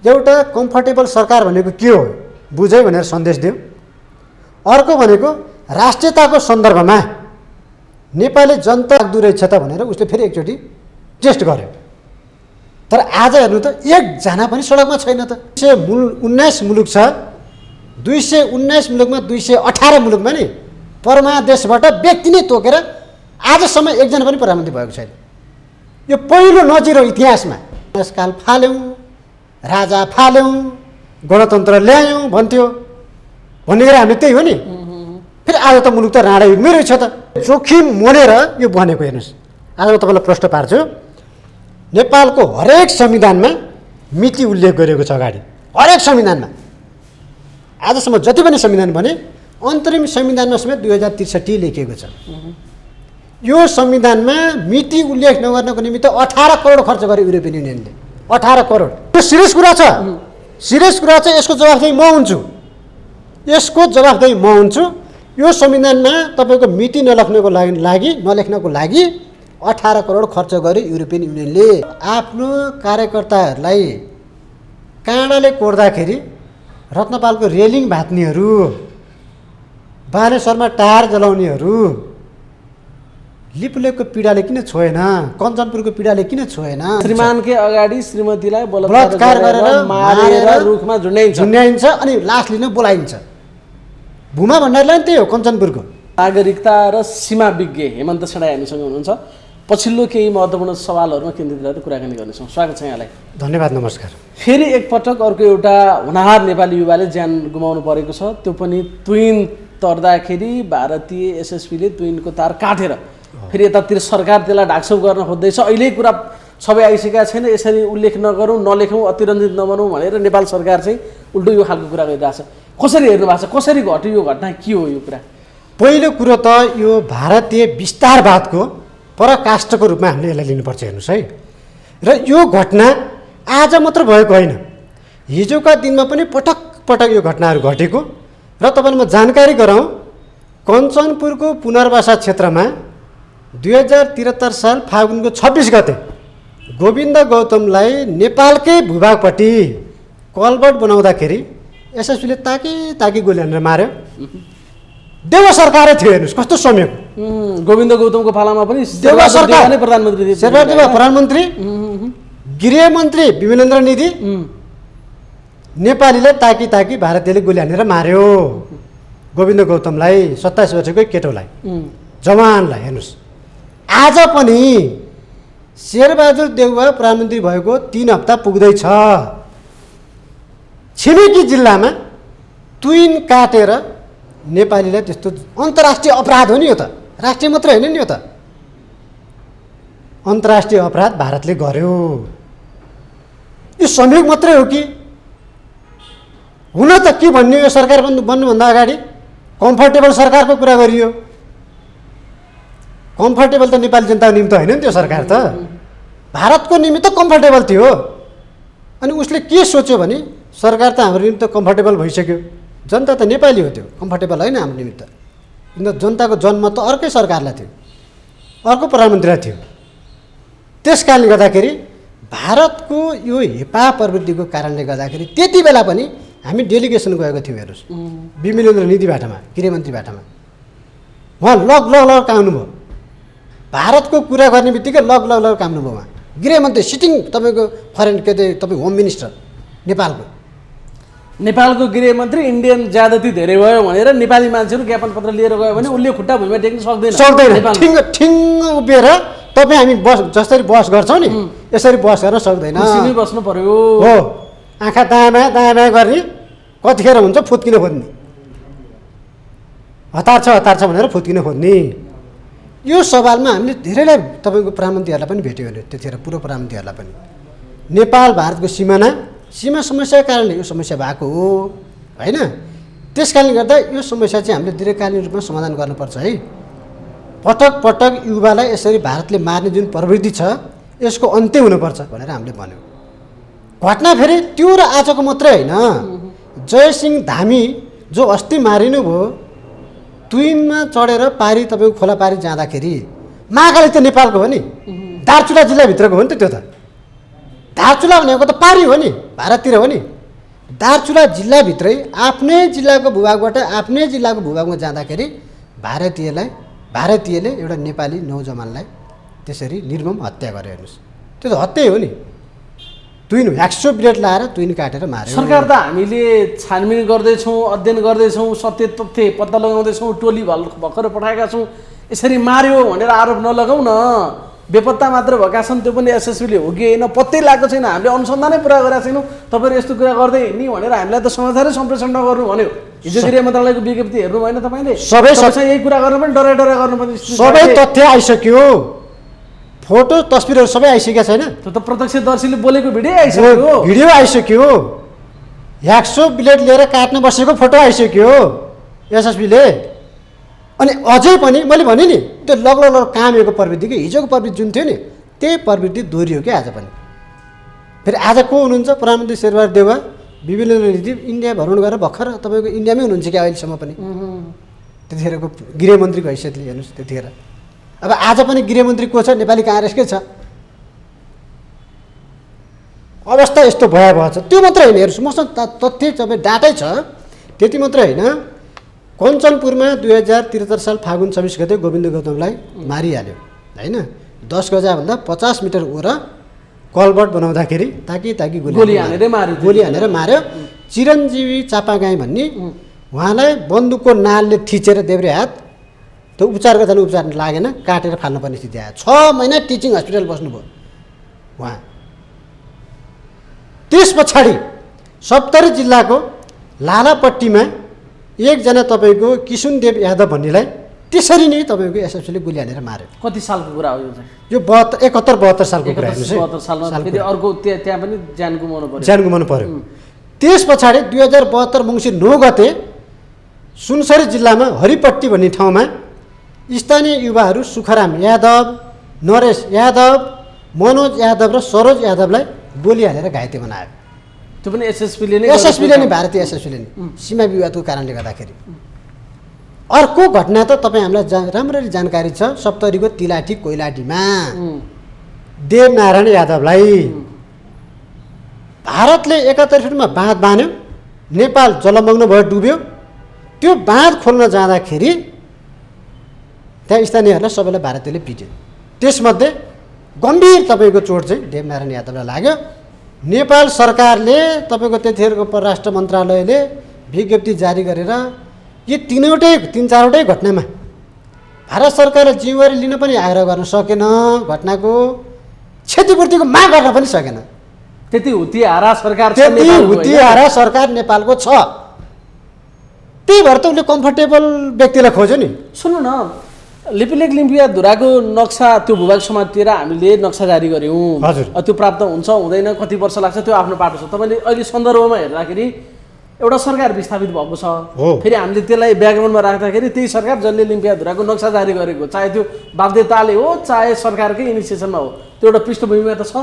एउटा कम्फर्टेबल सरकार भनेको के हो बुझ्यो भनेर सन्देश दियो। अर्को भनेको राष्ट्रियताको सन्दर्भमा नेपाली जनता रहेछ त भनेर उसले फेरि एकचोटि टेस्ट गर्यो। तर आज हेर्नु त एकजना पनि सडकमा छैन त। 219 मुलुक छ, 219 मुलुकमा 218 मुलुकमा नि परमादेशबाट व्यक्ति नै तोकेर आजसम्म एकजना पनि प्रधानमन्त्री भएको छैन। यो पहिलो नजिरो इतिहासमा यसकाल फाल्यौँ, राजा फाल्यौँ, गणतन्त्र ल्यायौँ भन्थ्यो भन्ने गरी हामीले त्यही हो नि। फेरि आज त मुलुक त राणा युगमै रहेछ त। जोखिम मोलेर यो बनेको हेर्नुहोस्। आज म तपाईँलाई प्रश्न पार्छु, नेपालको हरेक संविधानमा मिति उल्लेख गरिएको छ अगाडि, हरेक संविधानमा। आजसम्म जति पनि संविधान भने अन्तरिम संविधानमा समेत 2063 लेखिएको छ। यो संविधानमा मिति उल्लेख नगर्नको निमित्त 18 करोड खर्च गर्यो युरोपियन युनियनले। 18 करोड। यो सिरियस कुरा छ, सिरियस कुरा छ। यसको जवाफदेही म हुन्छु, यसको जवाफदेही म हुन्छु। यो संविधानमा तपाईँको मिति नलेख्नको लागि 18 करोड खर्च गर्यो युरोपियन युनियनले। आफ्नो कार्यकर्ताहरूलाई काँडाले कोर्दाखेरि रत्नपालको रेलिङ भात्नेहरू, बानेश्वरमा टायर जलाउनेहरू, लिपुलेकको पीडाले किन छोएन, कञ्चनपुरको पीडाले किन छोएन? श्रीमानकै अगाडि श्रीमतीलाई बलात्कार गरेर मारेर रुखमा झुन्ड्याइन्छ अनि लास लिन बोलाइन्छ। भूमा भण्डारीलाई त्यही हो कञ्चनपुरको। नागरिकता र सीमा विज्ञ हेमन्त सेडाई हामीसँग हुनुहुन्छ। पछिल्लो केही महत्त्वपूर्ण सवालहरूमा केन्द्रित गरेर कुराकानी गर्नेछौँ। स्वागत छ यहाँलाई। धन्यवाद, नमस्कार। फेरि एकपटक अर्को एउटा होनहार नेपाली युवाले ज्यान गुमाउनु परेको छ। त्यो पनि तुइन तर्दाखेरि भारतीय एसएसपीले तुइनको तार काटेर फेरि यतातिर सरकार त्यसलाई ढाकछोप गर्न खोज्दैछ। अहिले कुरा सबै आइसकेका छैन, यसरी उल्लेख नगरौँ, नलेखौँ, अतिरञ्जित नबनौँ भनेर नेपाल सरकार चाहिँ उल्टो यो खालको कुरा गरिरहेछ। कसरी हेर्नु भएको छ, कसरी घट्यो यो घटना, के हो यो कुरा? पहिलो कुरो त यो भारतीय विस्तारवादको पराकाष्ठको रूपमा हामीले यसलाई लिनुपर्छ। हेर्नुहोस् है, र यो घटना आज मात्र भएको होइन, हिजोका दिनमा पनि पटक पटक यो घटनाहरू घटेको। र तपाईँलाई म जानकारी गराउँ, कञ्चनपुरको पुनर्वासा क्षेत्रमा 2073 साल फागुनको 26 गते गोविन्द गौतमलाई नेपालकै भूभागपट्टि कलबट बनाउँदाखेरि एसएसपीले ताकी गोली हानेर मार्यो। देव सरकारै थियो। हेर्नुहोस् कस्तो संयोग। गोविन्द गौतमको पालामा पनि देव सरकार नै प्रधानमन्त्री थिए। शेरबहादुर देउवा प्रधानमन्त्री, गृहमन्त्री विमलेन्द्र निधि, नेपालीलाई ताकी भारतीयले गोली हानेर मार्यो गोविन्द गौतमलाई, 27 वर्षको केटोलाई, जवानलाई। हेर्नुहोस् आज पनि शेरबहादुर देउवा प्रधानमन्त्री भएको 3 हप्ता पुग्दैछ, छिमेकी जिल्लामा तुइन काटेर नेपालीलाई त्यस्तो अन्तर्राष्ट्रिय अपराध हो नि यो त। राष्ट्रिय मात्रै होइन नि यो त, अन्तर्राष्ट्रिय अपराध भारतले गर्यो। यो संयोग मात्रै हो कि? हुन त के भन्ने, यो सरकार बन्नुभन्दा अगाडि कम्फर्टेबल सरकारको कुरा गरियो। कम्फर्टेबल त नेपाली जनताको निमित्त होइन नि त्यो सरकार त, भारतको निमित्त कम्फर्टेबल थियो। अनि उसले के सोच्यो भने सरकार त हाम्रो निमित्त कम्फर्टेबल भइसक्यो, जनता त नेपाली हो, त्यो कम्फर्टेबल होइन हाम्रो निमित्त। किन जनताको जन्म त अर्कै सरकारलाई थियो, अर्को प्रधानमन्त्रीलाई थियो। त्यस कारणले गर्दाखेरि भारतको यो हेपा प्रवृत्तिको कारणले गर्दाखेरि त्यति बेला पनि हामी डेलिगेसन गएको थियौँ। हेर्नुहोस् विमलेन्द्र निधि बाटामा, गृहमन्त्री बाटामा, उहाँ लग काम्नु भयो। भारतको कुरा गर्ने बित्तिकै लग काम्नु भयो उहाँ। गृहमन्त्री सिटिङ तपाईँको फरेन तपाईँ होम मिनिस्टर नेपालको गृहमन्त्री इन्डियन ज्यादती धेरै भयो भनेर नेपाली मान्छेहरू ज्ञापन पत्र लिएर गयो भने उसले खुट्टा भुइँमा टेक्न सक्दैन। ठिङ्ग उभिएर तपाईँ हामी जसरी बस गर्छौँ नि यसरी बस गर्न सक्दैन, बस्नु पर्यो हो। आँखा दायाँ बायाँ गर्ने, कतिखेर हुन्छ फुत्किन खोज्ने, हतार छ भनेर फुत्किन खोज्ने। यो सवालमा हामीले धेरैलाई तपाईँको प्रधानमन्त्रीहरूलाई पनि भेट्यो भने त्यतिखेर पूर्व प्रधानमन्त्रीहरूलाई पनि नेपाल भारतको सीमा समस्याको कारणले यो समस्या भएको हो होइन। त्यस कारणले गर्दा यो समस्या चाहिँ हामीले दीर्घकालीन रूपमा समाधान गर्नुपर्छ है। पटक युवालाई यसरी भारतले मार्ने जुन प्रवृत्ति छ यसको अन्त्य हुनुपर्छ भनेर हामीले भन्यौँ। घटना फेरि त्यो र आजको मात्रै होइन, जयसिंह धामी जो अस्ति मारिनु भयो, तुइनमा चढेर पारी तपाईँको खोला पारी जाँदाखेरि महाकाली त नेपालको हो नि, दार्चुला जिल्लाभित्रको हो नि त, त्यो त दार्चुला भनेको त पारी हो नि, भारततिर हो नि। दार्चुला जिल्लाभित्रै आफ्नै जिल्लाको भूभागबाट आफ्नै जिल्लाको भूभागमा जाँदाखेरि भारतीयले एउटा नेपाली नौजवानलाई त्यसरी निर्मम हत्या गरे हेर्नुहोस्। त्यो त हत्या हो नि। तुइन 100 ब्लेड लाएर तुइन काटेर मार्यो। सरकार त हामीले छानबिन गर्दैछौँ, अध्ययन गर्दैछौँ, सत्य तथ्य पत्ता लगाउँदैछौँ, टोली भर्खर पठाएका छौँ, यसरी मार्यो भनेर आरोप नलगाउँ न। बेपत्ता मात्र भएका छन्, त्यो पनि एसएसबीले हो कि होइन पत्तै लागेको छैन, हामीले अनुसन्धानै पुरा गरेका छैनौँ, तपाईँहरू यस्तो कुरा गर्दै नि भनेर हामीलाई त समाचारै सम्प्रेषण नगर्नु भन्यो। हिजो गृह मन्त्रालयको विज्ञप्ति हेर्नु भएन तपाईँले? सबैसँग यही कुरा गर्नु पनि डराइ गर्नुपर्ने सबै तथ्य आइसक्यो, फोटो तस्बिरहरू सबै आइसकेका छैन? त्यो त प्रत्यक्षदर्शीले बोलेको भिडियो आइसक्यो, भिडियो आइसक्यो, 100 ब्लेड लिएर काट्न बसेको फोटो आइसक्यो एसएसबीले। अनि अझै पनि मैले भने नि त्यो लग कामेको प्रवृत्ति कि हिजोको प्रवृत्ति जुन थियो नि त्यही प्रवृत्ति दोहोरियो कि आज पनि। फेरि आज को हुनुहुन्छ? प्रधानमन्त्री शेरबहादुर देउवा विभिन्न इन्डिया भ्रमण गरेर भर्खर तपाईँको इन्डियामै हुनुहुन्छ कि अहिलेसम्म पनि। त्यतिखेरको गृहमन्त्रीको हैसियतले हेर्नुहोस् त्यतिखेर। अब आज पनि गृहमन्त्री को छ? नेपाली काङ्ग्रेसकै छ। अवस्था यस्तो भयावह छ। त्यो मात्रै होइन, हेर्नुहोस् मसँग तथ्य तपाईँ डाटै छ। त्यति मात्रै होइन, कञ्चनपुरमा 2073 साल फागुन 26 गते गोविन्द गौतमलाई मारिहाल्यो होइन। 10 गजाभन्दा 50 मिटर ओर कलबट बनाउँदाखेरि ताकी गोली हानेर मार्यो। चिरञ्जीवी चापागाई भन्ने उहाँलाई बन्दुकको नालले थिचेर देब्रे हात, त्यो उपचार गर्दा उपचार लागेन, काटेर फाल्नु पर्ने स्थिति आयो। 6 महिना टिचिङ हस्पिटल बस्नुभयो उहाँ। त्यस पछाडि सप्तरी जिल्लाको लालापट्टीमा एकजना तपाईँको किशुनदेव यादव भन्नेलाई त्यसरी नै तपाईँको एसएसबीले गोली हानेर मार्यो। कति सालको कुरा हो यो 71-72 सालको कुरा हेर्नुहोस् है। 72 सालमा फेरि अर्को त्यहाँ पनि ज्यान गुमाउनु पर्यो। त्यस पछाडि 2072 मङ्सिर 9 गते सुनसरी जिल्लामा हरिपट्टी भन्ने ठाउँमा स्थानीय युवाहरू सुखराम यादव, नरेश यादव, मनोज यादव र सरोज यादवलाई गोली हालेर घाइते बनायो। त्यो पनि एसएसबीले नै भारतीय एसएसबीले नै सीमा विवादको कारणले गर्दाखेरि। अर्को घटना त तपाईँ हामीलाई राम्ररी जानकारी छ, सप्तरीको तिलाठी कोइलाटीमा देवनारायण यादवलाई भारतले 71 बाँध बान्यो, नेपाल जलमग्न भयो, डुब्यो। त्यो बाँध खोल्न जाँदाखेरि त्यहाँ स्थानीयहरूलाई सबैलाई भारतीयले पिट्यो। त्यसमध्ये गम्भीर तपाईँको चोट चाहिँ देवनारायण यादवलाई लाग्यो। नेपाल सरकारले तपाईँको त्यतिखेरको परराष्ट्र मन्त्रालयले विज्ञप्ति जारी गरेर यी 3-4वटै घटनामा भारत सरकारले जिम्मेवारी लिन पनि आग्रह गर्न सकेन, घटनाको क्षतिपूर्तिको माग गर्न पनि सकेन। त्यति हुतिहारा सरकार नेपालको छ। त्यही भएर त उसले कम्फर्टेबल व्यक्तिलाई खोज्यो नि। सुन्नु न, लिपिलेक लिम्पिया धुराको नक्सा त्यो भूभाग समाजतिर हामीले नक्सा जारी गऱ्यौँ। हजुर। त्यो प्राप्त हुन्छ हुँदैन कति वर्ष लाग्छ त्यो आफ्नो पाटो छ। तपाईँले अहिले सन्दर्भमा हेर्दाखेरि एउटा सरकार विस्थापित भएको छ, फेरि हामीले त्यसलाई ब्याकग्राउन्डमा राख्दाखेरि त्यही सरकार जसले लिम्पिया धुराको नक्सा जारी गरेको, चाहे त्यो बाध्यताले हो चाहे सरकारकै इनिसिएसनमा हो, त्यो एउटा पृष्ठभूमिमा त छ।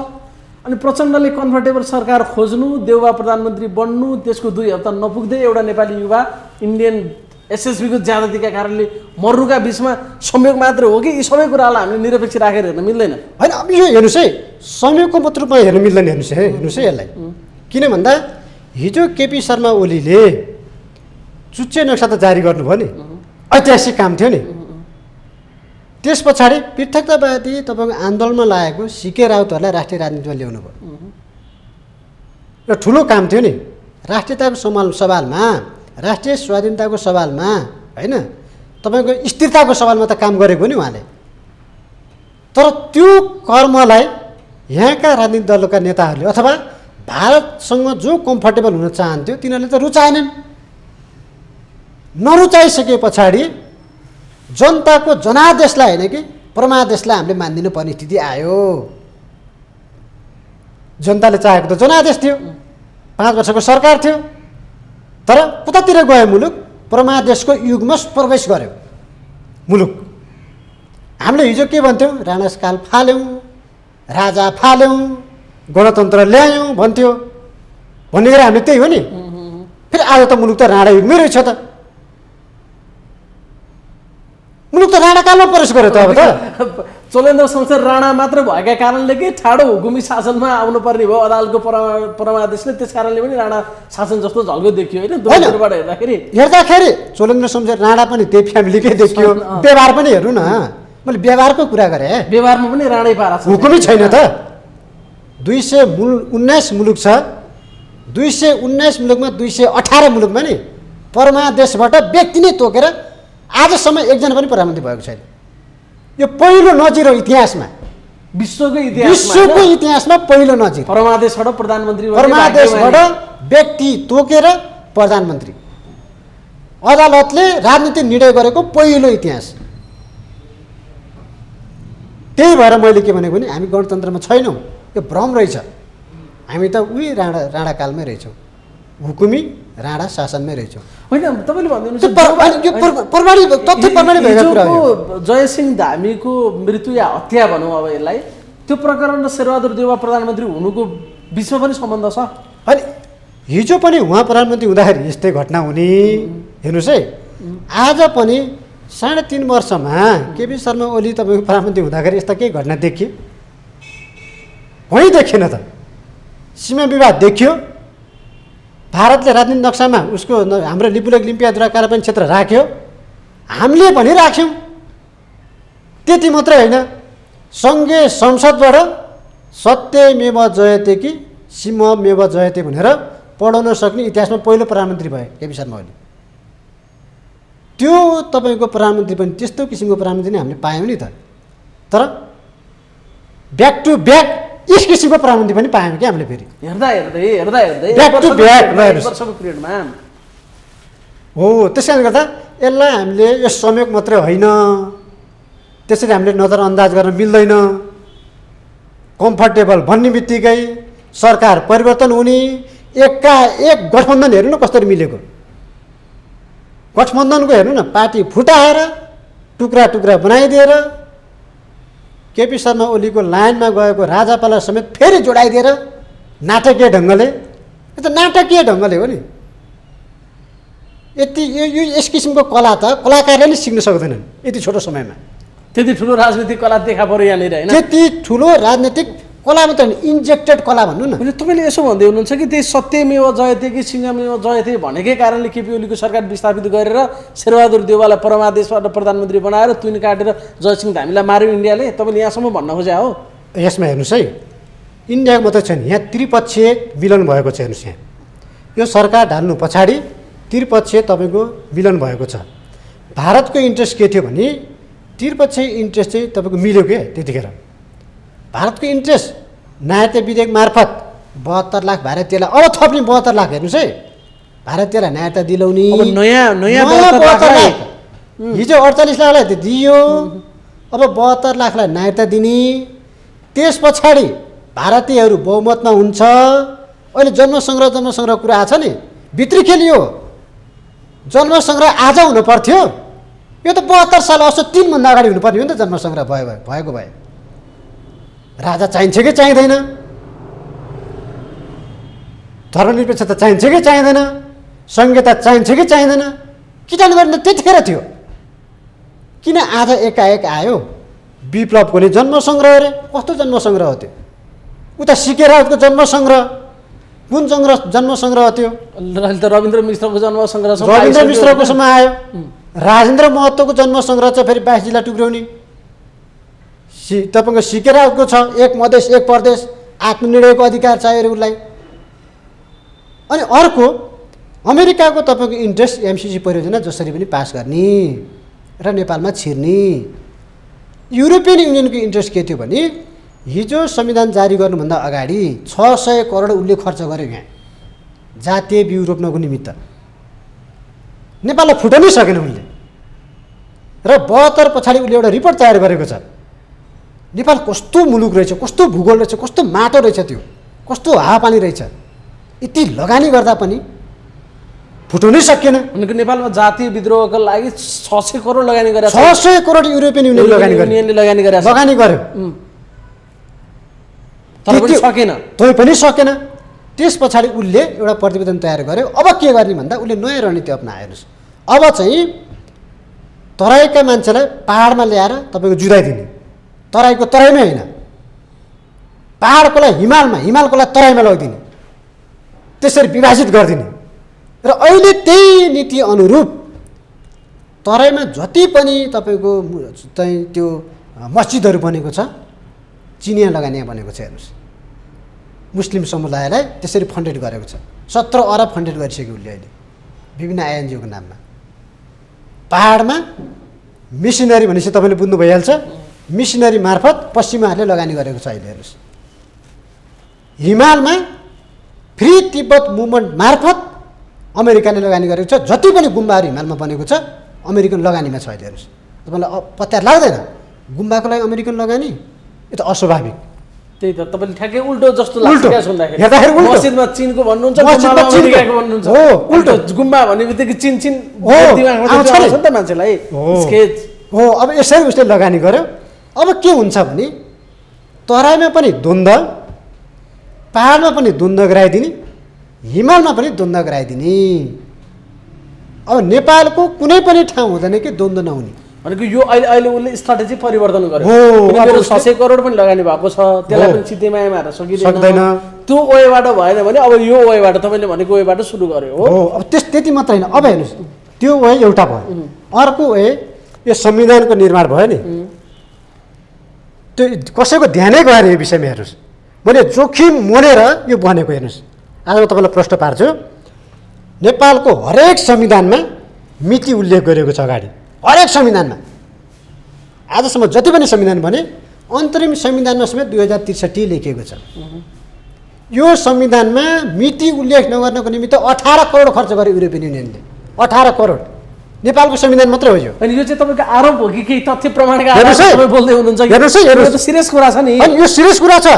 अनि प्रचण्डले कम्फर्टेबल सरकार खोज्नु, देउवा प्रधानमन्त्री बन्नु, त्यसको 2 हप्ता नपुग्दै एउटा नेपाली युवा इन्डियन एसएसबीको ज्यादतीका कारणले मर्नुका बिचमा संयोग मात्र हो कि यी सबै कुरालाई हामीले निरपेक्ष राखेर हेर्न मिल्दैन? होइन, अब यो हेर्नुहोस् है, संयोगको मात्रमा हेर्नु मिल्दैन। हेर्नुहोस् है यसलाई, किन भन्दा हिजो केपी शर्मा ओलीले चुच्चे नक्सा त जारी गर्नुभयो नि, ऐतिहासिक काम थियो नि। त्यस पछाडि पृथकतावादी तपाईँको आन्दोलनमा लागेको सिके राउतहरूलाई राष्ट्रिय राजनीतिमा ल्याउनु भयो। र ठुलो काम थियो नि, राष्ट्रियताको सवालमा, राष्ट्रिय स्वाधीनताको सवालमा होइन, तपाईँको स्थिरताको सवालमा त काम गरेको नि उहाँले। तर त्यो कर्मलाई यहाँका राजनीतिक दलका नेताहरूले अथवा भारतसँग जो कम्फर्टेबल हुन चाहन्थ्यो तिनीहरूले त रुचाएनन्। नरुचाइसके पछाडि जनताको जनादेशलाई होइन कि परमादेशलाई हामीले मानिदिनु पर्ने स्थिति आयो। जनताले चाहेको त जनादेश थियो, 5 वर्षको सरकार थियो, तर कतातिर गयो मुलुक? परमादेशको युगमा प्रवेश गर्यो मुलुक। हामीले हिजो के भन्थ्यौँ? राणाकाल फाल्यौँ, राजा फाल्यौँ, गणतन्त्र ल्यायौँ भन्थ्यो। भन्ने गरी हामीले त्यही हो नि। फेरि आज त मुलुक त राणा युगमै रहेछ त। मुलुक त राणाकालमा प्रवेश गर्यो त अब त। चोलेन्द्र शमशेर राणा मात्र भएका कारणले कि ठाडो हुकुमी शासनमा आउनुपर्ने भयो अदालतको परमादेशले, त्यस कारणले पनि राणा शासन जस्तो झल्को देखियो होइन दुवैतिरबाट हेर्दाखेरि चोलेन्द्र शमशेर राणा पनि त्यही फ्यामिलीकै देखियो। व्यवहार पनि हेर्नु न, मैले व्यवहारको कुरा गरेँ। व्यवहारमा पनि राणै पारा छ, हुकुमै छैन त। 219 मुलुक छ, 219 मुलुकमा 218 मुलुकमा नि परमादेशबाट व्यक्ति नै तोकेर आजसम्म एकजना पनि प्रधानमन्त्री भएको छैन। यो पहिलो नजिर हो इतिहासमा, विश्वको इतिहासमा पहिलो नजिर। परमादेशबाट प्रधानमन्त्री, परमादेशबाट व्यक्ति तोकेर प्रधानमन्त्री, अदालतले राजनीतिक निर्णय गरेको पहिलो इतिहास। त्यही भएर मैले के भनेको भने हामी गणतन्त्रमा छैनौँ, यो भ्रम रहेछ। हामी त उही राणा कालमै रहेछौँ, हुकुमी राणा शासनमै रहेछौँ। होइन तपाईँले भनिदिनुहोस् जयसिंह धामीको मृत्यु या हत्या भनौँ अब यसलाई, त्यो प्रकरण र शेरबहादुर देउवा प्रधानमन्त्री हुनुको बिचमा पनि सम्बन्ध छ। अनि हिजो पनि उहाँ प्रधानमन्त्री हुँदाखेरि यस्तै घटना हुने। हेर्नुहोस् है, आज पनि 3.5 वर्षमा केपी शर्मा ओली तपाईँको प्रधानमन्त्री हुँदाखेरि यस्ता केही घटना देखियो? कहीँ देखिएन त। सीमा विवाद देखियो, भारतले राजनीतिक नक्सामा उसको हाम्रो लिपुलेक लिम्पियाद्वारा कारापन क्षेत्र राख्यो, हामीले पनि राख्यौँ। त्यति मात्रै होइन, सङ्घीय संसदबाट सत्यमेव जयते कि सीममेव जयते भनेर पढाउन सक्ने इतिहासमा पहिलो प्रधानमन्त्री भए केपी शर्मा ओली। त्यो तपाईँको प्रधानमन्त्री पनि त्यस्तो किसिमको प्रधानमन्त्री नै हामीले पायौँ नि त। तर ब्याक टु ब्याक यस किसिमको प्रधानमन्त्री पनि पायौँ कि हामीले फेरि हेर्दै ब्याक टु ब्याक वर्षको पिरियडमा हो। त्यस कारणले गर्दा यसलाई हामीले यस संयोग मात्रै होइन, त्यसरी हामीले नजरअन्दाज गर्न मिल्दैन। कम्फर्टेबल भन्ने बित्तिकै सरकार परिवर्तन हुने, एकाएक गठबन्धन हेर्नु न कसरी मिलेको। गठबन्धनको हेर्नु न, पार्टी फुटाएर टुक्रा टुक्रा बनाइदिएर केपी शर्मा ओलीको लाइनमा गएको राजापाला समेत फेरि जोडाइदिएर नाटकीय ढङ्गले, यो त नाटकीय ढङ्गले हो नि। यति यो यस किसिमको कला त कलाकारले नै सिक्न सक्दैनन् यति छोटो समयमा। त्यति ठुलो राजनीतिक कला देखा पऱ्यो यहाँनिर होइन, त्यति ठुलो राजनीतिक कला मात्र इन्जेक्टेड कला भन्नु न। तपाईँले यसो भन्दै हुनुहुन्छ कि त्यही सत्यमेव जयते कि सिंहमेव जयते भनेकै कारणले केपी ओलीको सरकार विस्थापित गरेर शेरबहादुर देउवालाई परमादेशबाट प्रधानमन्त्री बनाएर तुन काटेर जयसिंह धामीलाई मार्यो इन्डियाले, तपाईँले यहाँसम्म भन्न खोजे हो? यसमा हेर्नुहोस् है, इन्डियाको मात्रै छैन, यहाँ त्रिपक्षीय मिलन भएको छ। हेर्नुहोस्, यहाँ यो सरकार ढाल्नु पछाडि त्रिपक्षीय तपाईँको मिलन भएको छ। भारतको इन्ट्रेस्ट के थियो भने त्रिपक्षीय इन्ट्रेस्ट चाहिँ तपाईँको मिल्यो क्या त्यतिखेर। भारतको इन्ट्रेस्ट नागरिकता विधेयक मार्फत 72 लाख भारतीयलाई अब थप्ने 72 लाख। हेर्नुहोस् है, भारतीयलाई नागरिकता दिलाउने नयाँ 72 लाख। हिजो 48 लाखलाई त दियो, अब 72 लाखलाई नागरिकता दिने। त्यस पछाडि भारतीयहरू बहुमतमा हुन्छ। अहिले जन्मसङ्ग्रह कुरा आएको छ नि, भित्री खेलियो। जन्मसङ्ग्रह आज हुनु पर्थ्यो, यो त 72 साल असो 3 भन्दा अगाडि हुनुपर्ने हो नि त। जन्मसङ्ग्रह भएको भए राजा चाहिन्छ कि चाहिँदैन, धर्मनिरपेक्षता चाहिन्छ कि चाहिँदैन, संहिता चाहिन्छ कि चाहिँदैन, किन गर्ने त्यतिखेर थियो। किन आज एकाएक आयो? विप्लवको नि जन्मसङ्ग्रह अरे, कस्तो जन्मसङ्ग्रह हो त्यो? उता सिके राउतको जन्मसङ्ग्रह, कुन जन्मसङ्ग्रह थियो? रविन्द्र मिश्रको जन्मसङ्ग्रह, रविन्द्र मिश्रकोसम्म आयो। राजेन्द्र महतोको जन्मसङ्ग्रह चाहिँ फेरि 22 जिल्ला टुक्र्याउने। तपाईँको सिके राउतको छ, एक मधेस एक प्रदेश, आत्मनिर्णयको अधिकार चाहियो अरे उसलाई। अनि अर्को अमेरिकाको तपाईँको इन्ट्रेस्ट एमसिसी परियोजना जसरी पनि पास गर्ने र नेपालमा छिर्ने। युरोपियन युनियनको इन्ट्रेस्ट के थियो भने हिजो संविधान जारी गर्नुभन्दा अगाडि 600 करोड उसले खर्च गर्यो यहाँ जातीय बिउ रोप्नको निमित्त। नेपाललाई फुटाउनै सकेन उनले। र 72 पछाडि उसले एउटा रिपोर्ट तयार गरेको छ। नेपाल कस्तो मुलुक रहेछ, कस्तो भूगोल रहेछ, कस्तो माटो रहेछ, त्यो कस्तो हावापानी रहेछ, यति लगानी गर्दा पनि फुटाउनै सकिएन। उनको नेपालमा जातीय विद्रोहको लागि 600 करोड लगानी गरेछ। 600 करोड युरोपियन युनियनले लगानी गर्यो। तर पनि सकेन, तै पनि सकेन। त्यस पछाडि उसले एउटा प्रतिवेदन तयार गर्यो। अब के गर्ने भन्दा उसले नयाँ रणनीति अपनायो। हेर्नुहोस्, अब चाहिँ तराईका मान्छेलाई पहाडमा ल्याएर तपाईँको जुदाइदिने, तराईको तराईमै होइन, पहाडकोलाई हिमालमा, हिमालकोलाई तराईमा लगिदिने, त्यसरी विभाजित गरिदिने। र अहिले त्यही नीति अनुरूप तराईमा जति पनि तपाईँको चाहिँ त्यो मस्जिदहरू बनेको छ, चिनिया लगानी बनेको छ। हेर्नुहोस्, मुस्लिम समुदायलाई त्यसरी फन्डेड गरेको छ। 17 अरब फन्डेड गरिसक्यो उसले अहिले विभिन्न आइएनजिओको नाममा। पहाडमा मिसनरी भनेपछि तपाईँले बुझ्नु भइहाल्छ, मिसनरी मार्फत पश्चिमाहरूले लगानी गरेको छ अहिले। हेर्नुहोस्, हिमालमा फ्री तिब्बत मुभमेन्ट मार्फत अमेरिकाले लगानी गरेको छ। जति पनि गुम्बाहरू हिमालमा बनेको छ अमेरिकन लगानीमा छ अहिले। हेर्नुहोस्, तपाईँलाई पत्ता लाग्दैन गुम्बाको लागि अमेरिकन लगानी? यो त अस्वाभाविक। त्यही त तपाईँले ठ्याक्कै उल्टो जस्तो लाग्छ क्या सुन्दाखेरि। हेर्दाखेरि उल्टो। मस्जिदमा चिनको भन्नुहुन्छ, मस्जिदमा गुम्बामा चिनको। अमेरिकाको भन्नुहुन्छ। हो, उल्टो। गुम्बा भन्ने बित्तिकै चिन हो, दिमागमा आउँछ चाहिँ नि। आउँछ नि त मान्छेलाई स्केच। हो, अब यसरी उसले लगानी गर्यो। अब के हुन्छ भने तराईमा पनि द्वन्द्व, पहाडमा पनि द्वन्द्व गराइदिने, हिमालमा पनि द्वन्द्व गराइदिने। अब नेपालको कुनै पनि ठाउँ हुँदैन कि द्वन्द्व नहुने भनेको यो अहिले उसले स्ट्राटेजी परिवर्तन गर्यो। हो, अब मेरो उसले- 600 करोड पनि लगानी भएको छ, त्यसलाई हो। पनि सिधैमा मार्न सक्दैन। सकिँदैन। त्यो वेबाट भएन भने अब यो वेबाट तपाईँले भनेको वेबाट सुरु गर्यो हो। हो। अब त्यति मात्र होइन, अब हेर्नुहोस् त्यो वे एउटा भयो, अर्को वे यो संविधानको निर्माण भयो नि, त्यो कसैको ध्यानै गएन यो विषयमा। हेर्नुहोस्, मैले जोखिम मोलेर यो बनेको। हेर्नुहोस्, आज म तपाईँलाई प्रश्न पार्छु, नेपालको हरेक संविधानमा मिति उल्लेख गरेको छ अगाडि, हरेक संविधानमा। आजसम्म जति पनि संविधान बने अन्तरिम संविधानमा समेत 2063 लेखिएको छ। यो संविधानमा मिति उल्लेख नगर्नको निमित्त 18 करोड खर्च गर्यो युरोपियन युनियनले। 18 करोड नेपालको संविधान मात्रै हो यो। अनि यो चाहिँ तपाईँको आरोप हो कि केही तथ्य प्रमाणका हेर्नुहोस् है, आधारमा तपाईँ बोल्दै हुनुहुन्छ? हेर्नुहोस् है, हेर्नुहोस्। यो त सिरियस कुरा छ नि। अनि यो सिरियस कुरा छ,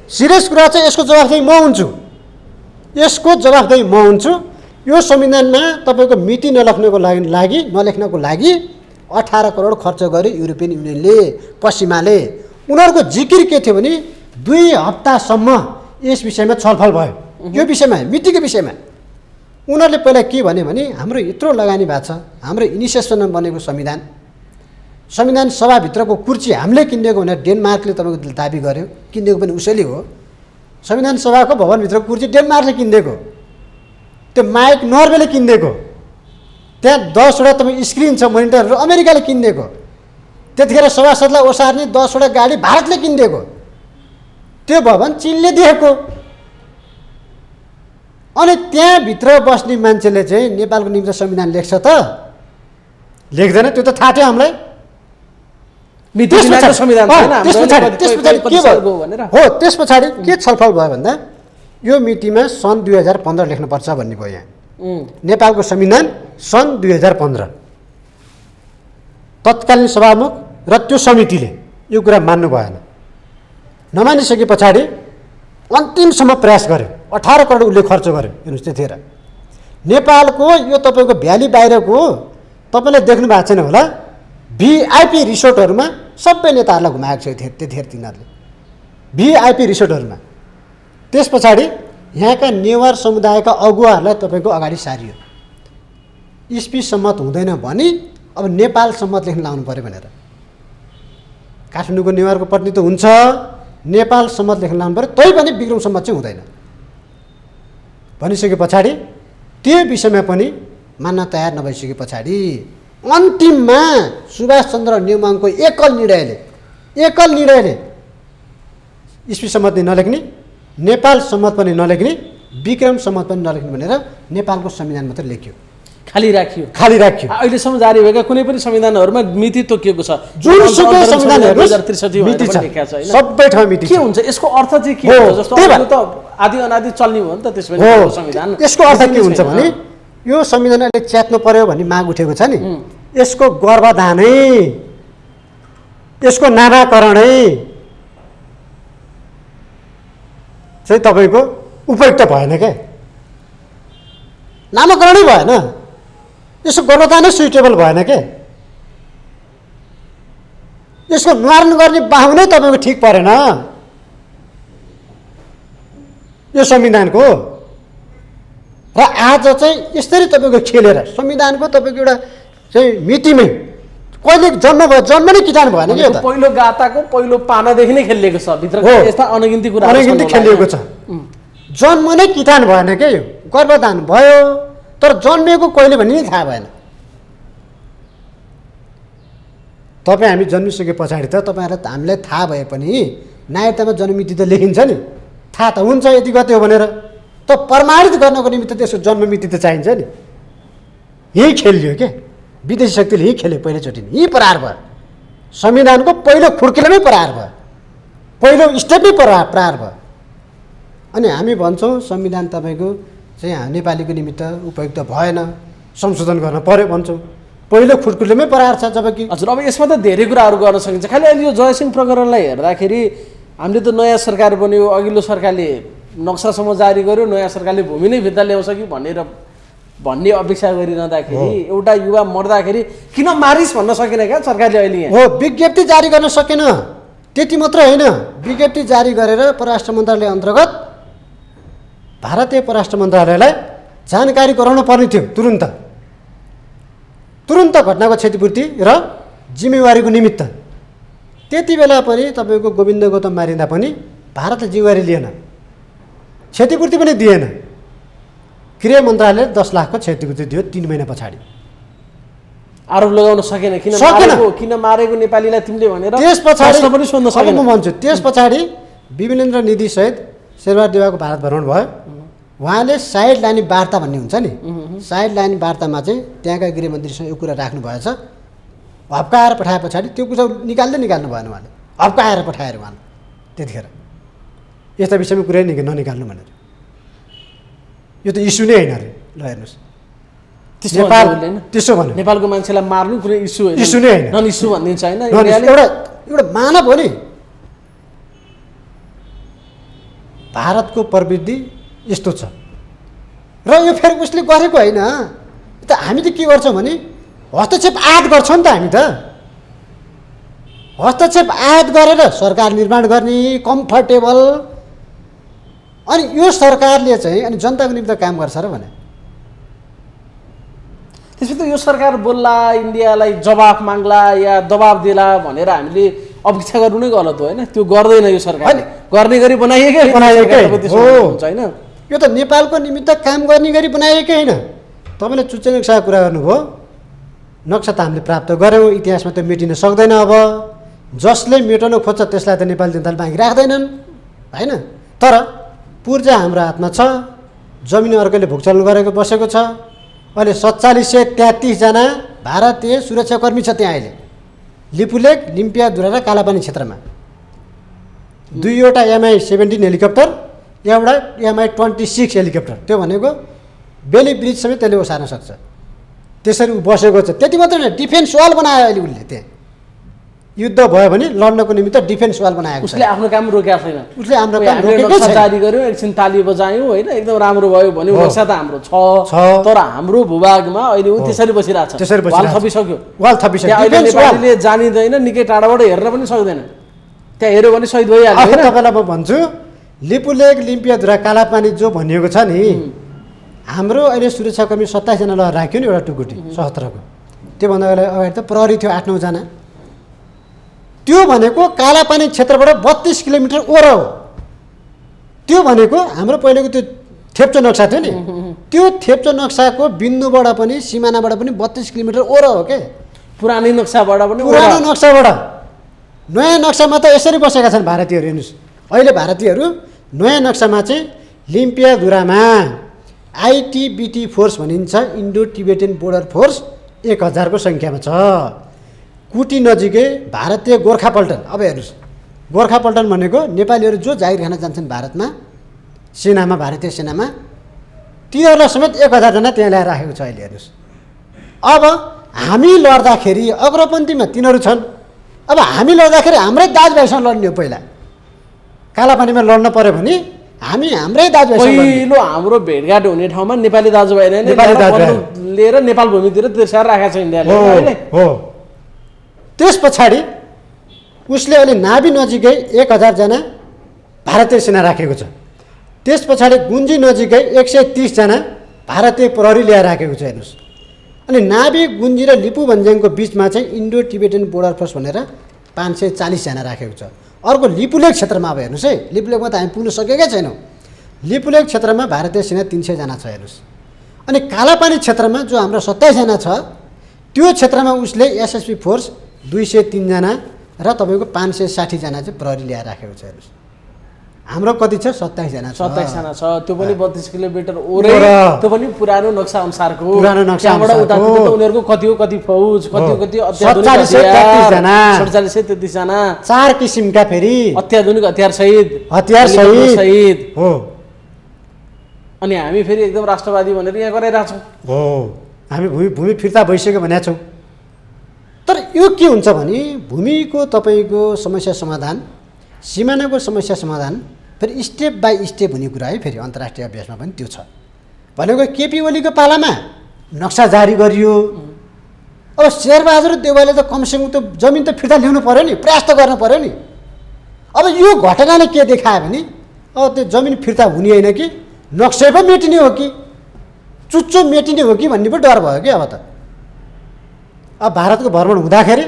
सिरियस कुरा छ। यसको जवाफदेही म हुन्छु, यसको जवाफदेही म हुन्छु। यो संविधानमा तपाईँको मिति नलेख्नको लागि 18 करोड खर्च गर्यो युरोपियन युनियनले, पश्चिमाले। उनीहरूको जिकिर के थियो भने 2 हप्तासम्म यस विषयमा छलफल भयो, यो विषयमा, मितिको विषयमा। उनीहरूले पहिला के भन्यो भने हाम्रो यत्रो लगानी भएको छ, हाम्रो इनिसिएसनमा बनेको संविधान, संविधान सभाभित्रको कुर्ची हामीले किनेको भनेर डेनमार्कले तपाईँको दाबी गर्यो। किनेको पनि उसैले हो, संविधान सभाको भवनभित्रको कुर्ची डेनमार्कले किनिदिएको, त्यो माइक नर्वेले किनिदिएको, त्यहाँ 10वटा तपाईँ स्क्रिन छ, मोनिटरहरू अमेरिकाले किनिदिएको, त्यतिखेर सभासदलाई ओसार्ने 10वटा गाडी भारतले किनिदिएको, त्यो भवन चिनले दिएको। अनि त्यहाँभित्र बस्ने मान्छेले चाहिँ नेपालको निम्ति संविधान लेख्छ त लेख्दैन? त्यो त थाहा थियो हामीलाई। मिति बिनाको संविधान छैन हाम्रो, त्यस पछाडि के भयो भनेर। हो, त्यस पछाडि के छलफल भयो भन्दा यो मितिमा सन् 2015 लेख्नुपर्छ भन्ने भयो। यहाँ नेपालको संविधान सन् 2015 तत्कालीन सभामुख र त्यो समितिले यो कुरा मान्नु भएन। नमानिसके पछाडि अन्तिमसम्म प्रयास गर्यो, 18 करोड उसले खर्च गर्यो। हेर्नुहोस्, त्यतिखेर नेपालको यो तपाईँको भ्याली बाहिरको तपाईँले देख्नु भएको छैन होला, भिआइपी रिसोर्टहरूमा सबै नेताहरूलाई घुमाएको छ त्यतिखेर तिनीहरूले, भिआइपी रिसोर्टहरूमा। त्यस पछाडि यहाँका नेवार समुदायका अगुवाहरूलाई तपाईँको अगाडि सारियो। इस्पी सम्मत हुँदैन भने अब नेपाल सम्मत लेख्न लाउनु पऱ्यो भनेर। काठमाडौँको नेवारको प्रतिनिधित्व हुन्छ, नेपाल सम्मत लेख्न लाउनु पऱ्यो, तै पनि विक्रम सम्मत चाहिँ हुँदैन भनिसके पछाडि त्यो विषयमा पनि मान्न तयार नभइसके पछाडि अन्तिममा सुभाष चन्द्र नेउमाङको एकल निर्णयले इस्वी सम्मत नलेख्ने, नेपाल सम्मत पनि नलेख्ने, विक्रम सम्मत पनि नलेख्ने भनेर नेपालको संविधान मात्र लेख्यो, खाली राखियो। अहिलेसम्म जारी भएका कुनै पनि संविधानहरूमा मिति तोकिएको छ, जुनसुकै संविधानहरू 2063 मिति छ, लेखेको छ हैन? सबै ठाउँ मिति के छ। हुन्छ यसको अर्थ चाहिँ के हो, हुन्छ? जस्तो त्यही अहिले त आदि अनादि चल्ने हो नि त त्यसमा हो। संविधान। यसको अर्थ के हुन्छ भने यो संविधानले च्यात्नु पर्यो भन्ने माग उठेको छ नि, यसको गर्भधानै, यसको नामाकरणै चाहिँ तपाईँको उपयुक्त भएन क्या, नामाकरणै भएन, यसको गर्भधानै सुइटेबल भएन क्या, यसको निवारण गर्ने बाहुनै तपाईँको ठिक परेन यो संविधानको। र आज चाहिँ यसरी तपाईँको खेलेर संविधानको तपाईँको एउटा चाहिँ मितिमै कहिले जन्म भयो, जन्म नै किटान भएन कि यो त। पहिलो गाताको पहिलो पानादेखि नै खेलिएको छ भित्र हो। यस्ता अनगिन्ती कुरा अनगिन्ती खेलिएको छ। जन्म नै किटान भएन के यो, गर्भधान भयो तर जन्मिएको कहिले भन्ने नै थाहा भएन। तपाईँ हामी जन्मिसके पछाडि त तपाईँहरूलाई हामीलाई थाहा भए पनि नागरिकतामा जन्ममिति त लेखिन्छ नि, थाहा त हुन्छ यति गते हो भनेर, त प्रमाणित गर्नको निमित्त त्यसको जन्ममिति त चाहिन्छ नि। यही खेलियो के, विदेशी शक्तिले यही खेल्यो पहिलोचोटि, यही प्रहार भयो। संविधानको पहिलो खुड्किलोमै प्रहार भयो, पहिलो स्टेपमै प्रहार भयो। अनि हामी भन्छौँ संविधान तपाईँको चाहिँ नेपालीको निमित्त उपयुक्त भएन, संशोधन गर्न पर्यो भन्छौँ। पहिलो खुड्किलोमै प्रहार छ। जबकि हजुर अब यसमा त धेरै कुराहरू गर्न सकिन्छ। खालि अहिले यो जयसिंह प्रकरणलाई हेर्दाखेरि हामीले त नयाँ सरकार बन्यो, अघिल्लो सरकारले नक्सासम्म जारी गर्यो, नयाँ सरकारले भूमि नै फिर्ता ल्याउँछ कि भन्ने अपेक्षा गरिरहँदाखेरि एउटा युवा मर्दाखेरि किन मारिस भन्न सकेन क्या सरकारले अहिले यहाँ? हो, विज्ञप्ति जारी गर्न सकेन। त्यति मात्र होइन, विज्ञप्ति जारी गरेर परराष्ट्र मन्त्रालय अन्तर्गत भारतीय परराष्ट्र मन्त्रालयलाई जानकारी गराउनु पर्ने थियो तुरुन्त घटनाको क्षतिपूर्ति र जिम्मेवारीको निमित्त। त्यति बेला पनि तपाईँको गोविन्द गौतम मारिँदा पनि भारतले जिम्मेवारी लिएन, क्षतिपूर्ति पनि दिएन। गृह मन्त्रालयले 10 लाखको क्षतिपूर्ति दियो 3 महिना पछाडि। आरोप लगाउन सकेन किन मारेको नेपालीलाई तिमीले भनेर त्यस पछाडि पनि सोध्न सकेन। म भन्छु त्यस पछाडि विमलेन्द्र निधि सहित शेरबहादुर देउवाको भारत भ्रमण भयो। उहाँले साइड लाइन वार्ता भन्ने हुन्छ नि, साइड लाइन वार्तामा चाहिँ त्यहाँका गृहमन्त्रीसँग यो कुरा राख्नु भएछ। हप्काएर पठाए पछाडि त्यो कुरा निकाल्नु भएन, उहाँले हप्काएर पठाएर उहाँले त्यतिखेर यस्ता विषयमा कुरै ननिकाल्नु भनेर। यो त इस्यु नै होइन अरे। ल हेर्नुहोस्, त्यसो भन्यो नेपालको मान्छेलाई मार्नु कुनै इस्यु नै होइन, नन इस्यु भनिदिन्छ होइन। एउटा मानव हो नि। भारतको प्रवृत्ति यस्तो छ र यो फेरि उसले गरेको होइन। त हामी त के गर्छौँ भने हस्तक्षेप आयात गर्छौँ नि त। हामी त हस्तक्षेप आयात गरेर सरकार निर्माण गर्ने कम्फर्टेबल, अनि यो सरकारले चाहिँ अनि जनताको निम्ति काम गर्छ र भने त्यसपछि यो सरकार बोल्ला, इन्डियालाई जवाफ माग्ला या दबाब दिला भनेर हामीले अपेक्षा गर्नु नै गलत हो होइन। त्यो गर्दैन यो सरकार, गर्ने गरी बनाइएकै होइन। यो त नेपालको निमित्त काम गर्ने गरी बनाइएकै होइन। तपाईँले चुच्चे नक्साको कुरा गर्नुभयो, नक्सा त हामीले प्राप्त गऱ्यौँ, इतिहासमा त मेटिन सक्दैन। अब जसले मेटाउन खोज्छ त्यसलाई त नेपाली जनताले बाँकी राख्दैनन् होइन। तर पूर्जा हाम्रो हातमा छ, जमिन अर्कोले भुक्चल्नु गरेको बसेको छ। अहिले 4733 जना भारतीय सुरक्षाकर्मी छ त्यहाँ अहिले, लिपुलेक, लिम्पियाधुरा र कालापानी क्षेत्रमा। 2वटा MI-17 हेलिकप्टर, एउटा MI-26 हेलिकप्टर, त्यो भनेको बेली ब्रिज समेत त्यसले ओसार्न सक्छ। त्यसरी ऊ बसेको छ। त्यति मात्रै होइन, डिफेन्स वाल बनायो अहिले उसले। त्यहाँ युद्ध भयो भने लड्नको निमित्त डिफेन्स वाल बनाएको छ। उसले आफ्नो काम रोकेको छैन। उसले हाम्रो काम रोकेकै छैन। जारी गर्यो, एकछिन ताली बजायौँ होइन, एकदम राम्रो भयो भने नक्सा त हाम्रो छ। तर हाम्रो भूभागमा अहिले ऊ त्यसरी बसिरहेको छ, वाल थपिसक्यो। नेपालीले जानिँदैन, निकै टाढाबाट हेर्न पनि सक्दैन। त्यहाँ हेऱ्यो भने शहीद भइहाल्यो। तपाईँलाई म भन्छु, लिपुलेक, लिम्पियाधुरा, कालापानी जो भनिएको छ नि, हाम्रो अहिले सुरक्षाकर्मी 27 जना लगाएर राख्यो नि एउटा टुकुटी सशस्त्रको। त्योभन्दा अगाडि त प्रहरी थियो 8-9 जना। त्यो भनेको कालापानी क्षेत्रबाट 32 किलोमिटर ओर हो। त्यो भनेको हाम्रो पहिलेको त्यो थेप्चो नक्सा थियो नि, त्यो थेप्चो नक्साको बिन्दुबाट पनि सिमानाबाट पनि 32 किलोमिटर ओर हो के। पुरानै नक्साबाट पनि, पुरानो नक्साबाट। नयाँ नक्सामा त यसरी बसेका छन् भारतीयहरू। हेर्नुहोस्, अहिले भारतीयहरू नयाँ नक्सामा चाहिँ लिम्पियाधुरामा ITBT फोर्स भनिन्छ, इन्डो टिबेटन बोर्डर फोर्स 1000 को सङ्ख्यामा छ। कुटी नजिकै भारतीय गोर्खापल्टन। अब हेर्नुहोस्, गोर्खापल्टन भनेको नेपालीहरू जो जागिर खान जान्छन् भारतमा, सेनामा, भारतीय सेनामा, तिनीहरूलाई समेत 1000 जना त्यहाँ ल्याएर राखेको छ अहिले। हेर्नुहोस्, अब हामी लड्दाखेरि अग्रपन्थीमा तिनीहरू छन्। अब हामी लड्दाखेरि हाम्रै दाजुभाइसँग लड्ने हो। पहिला कालापानीमा लड्न पर्यो भने हामी हाम्रै दाजुभाइसँग पहिलो हाम्रो भेटघाट हुने ठाउँमा नेपाली दाजुभाइ लिएर नेपाल भूमितिर तिर्साएर राखेको छ इन्डियाले हो। त्यस पछाडि उसले अहिले नाभि नजिकै 1000 जना भारतीय सेना राखेको छ। त्यस पछाडि गुन्जी नजिकै 130 जना भारतीय प्रहरी ल्याएर राखेको छ। हेर्नुहोस्, अनि नाभी गुन्जी र लिपु भन्ज्याङको बिचमा चाहिँ इन्डो टिबेटन बोर्डर फोर्स भनेर 540जना राखेको छ। अर्को लिपुलेक क्षेत्रमा अब हेर्नुहोस् है, लिपुलेकमा त हामी पुग्न सकेकै छैनौँ। लिपुलेक क्षेत्रमा भारतीय सेना 300जना छ हेर्नुहोस्। अनि कालापानी क्षेत्रमा जो हाम्रो 27जना छ, त्यो क्षेत्रमा उसले एसएसबी फोर्स 203जना र तपाईँको 560जना चाहिँ प्रहरी ल्याएर राखेको छ हेर्नुहोस्। हाम्रो कति छ? 27जना छ। 27जना छ, त्यो पनि 32 किलोमिटर ओरै, त्यो पनि पुरानो नक्सा अनुसारको। त्यहाँबाट उतातिर त उनीहरूको कति हो, कति फौज, कति अत्याधुनिक 47-33 जना, 4 किसिमका फेरि अत्याधुनिक हतियार सहित हो। अनि हामी फेरि एकदम राष्ट्रवादी भनेर यहाँ गराइरहेछौँ हो। हामी भूमि फिर्ता भइसक्यो भनेका छौँ। तर यो के हुन्छ भने भूमिको तपाईँको समस्या समाधान, सिमानाको समस्या समाधान फेरि स्टेप बाई स्टेप हुने कुरा है। फेरि अन्तर्राष्ट्रिय अभ्यासमा पनि त्यो छ। भनेको केपी ओलीको पालामा नक्सा जारी गरियो। अब शेरबहादुर देउवाले त कमसेकम त्यो जमिन त फिर्ता ल्याउनु पऱ्यो नि, प्रयास त गर्नु पऱ्यो नि। अब यो घटनाले के देखायो भने अब त्यो जमिन फिर्ता हुने होइन कि नक्सा पो मेटिने हो कि चुच्चो मेटिने हो कि भन्ने पो डर भयो कि अब त। अब भारतको भ्रमण हुँदाखेरि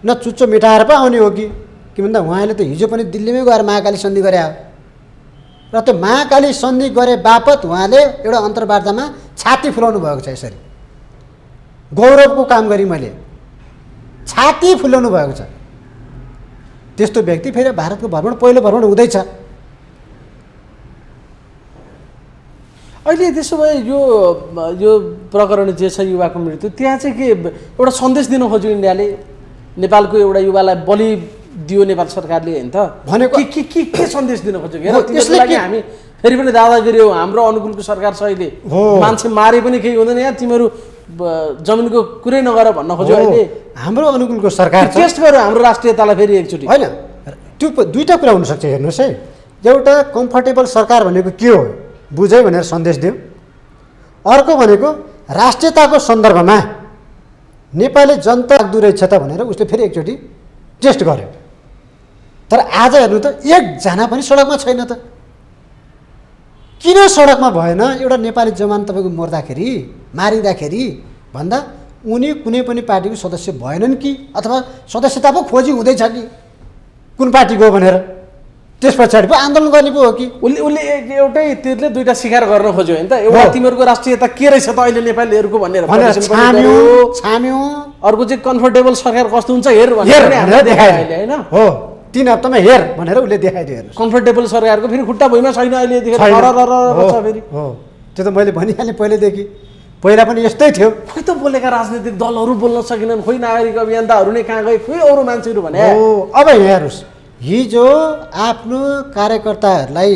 न चुच्चो मेटाएर पो आउने हो कि भन्दा उहाँले त हिजो पनि दिल्लीमै गएर महाकाली सन्धि गरे हो र त्यो महाकाली सन्धि गरे बापत उहाँले एउटा अन्तर्वार्तामा छाती फुलाउनु भएको छ। यसरी गौरवको काम गरी मैले छाती फुलाउनु भएको छ। त्यस्तो व्यक्ति फेरि भारतको भ्रमण पहिलो भ्रमण हुँदैछ। अहिले त्यसो भए यो प्रकरण जे छ युवाको मृत्यु, त्यहाँ चाहिँ के एउटा सन्देश दिन खोज्यो इन्डियाले? नेपालको एउटा युवालाई बलि दियो नेपाल सरकारले होइन त भनेको के सन्देश दिन खोज्यो? हेर त्यसले लागि हामी फेरि पनि दादागिरी हो, हाम्रो अनुकूलको सरकार छ अहिले, मान्छे मारे पनि केही हुँदैन, यहाँ तिमीहरू जमिनको कुरै नगर भन्न खोज्यो अहिले। हाम्रो अनुकूलको सरकार टेस्ट गर्यो हाम्रो राष्ट्रियतालाई फेरि एकचोटि होइन। त्यो दुईवटा कुरा हुनसक्छ हेर्नुहोस् है। एउटा कम्फर्टेबल सरकार भनेको के हो बुझ्यो भनेर सन्देश दियो। अर्को भनेको राष्ट्रियताको सन्दर्भमा नेपाली जनता रहेछ त भनेर उसले फेरि एकचोटि टेस्ट गर्यो। तर आज हेर्नु त एकजना पनि सडकमा छैन त। किन सडकमा भएन? एउटा नेपाली जवान तपाईँको मर्दाखेरि मारिँदाखेरि भन्दा उनी कुनै पनि पार्टीको सदस्य भएनन् कि अथवा सदस्यता पो खोजी हुँदैछ कि कुन पार्टीको भनेर त्यस पछाडि पो आन्दोलन गर्ने पो हो कि? उसले एउटै तीरले दुईवटा शिकार गर्न खोज्यो होइन त। एउटा तिमीहरूको राष्ट्रियता के रहेछ त अहिले नेपालीहरूको भनेर छाम्यो। अर्को चाहिँ कम्फर्टेबल सरकार कस्तो हुन्छ हेर भनेर देखायो होइन हो। 3 हप्तामा हेर भनेर उसले देखाइदियो। कम्फर्टेबल सरकारको फेरि खुट्टा भुइँमा छैन अहिले देखेर फेरि हो। त्यो त मैले भनिहालेँ पहिल्यैदेखि, पहिला पनि यस्तै थियो। खोइ त बोलेका राजनीतिक दलहरू बोल्न सकेनन्, खोइ नागरिक अभियन्ताहरू नै कहाँ गए, खोइ अरू मान्छेहरू भने हो। अब हेर्नुहोस्, हिजो आफ्नो कार्यकर्ताहरूलाई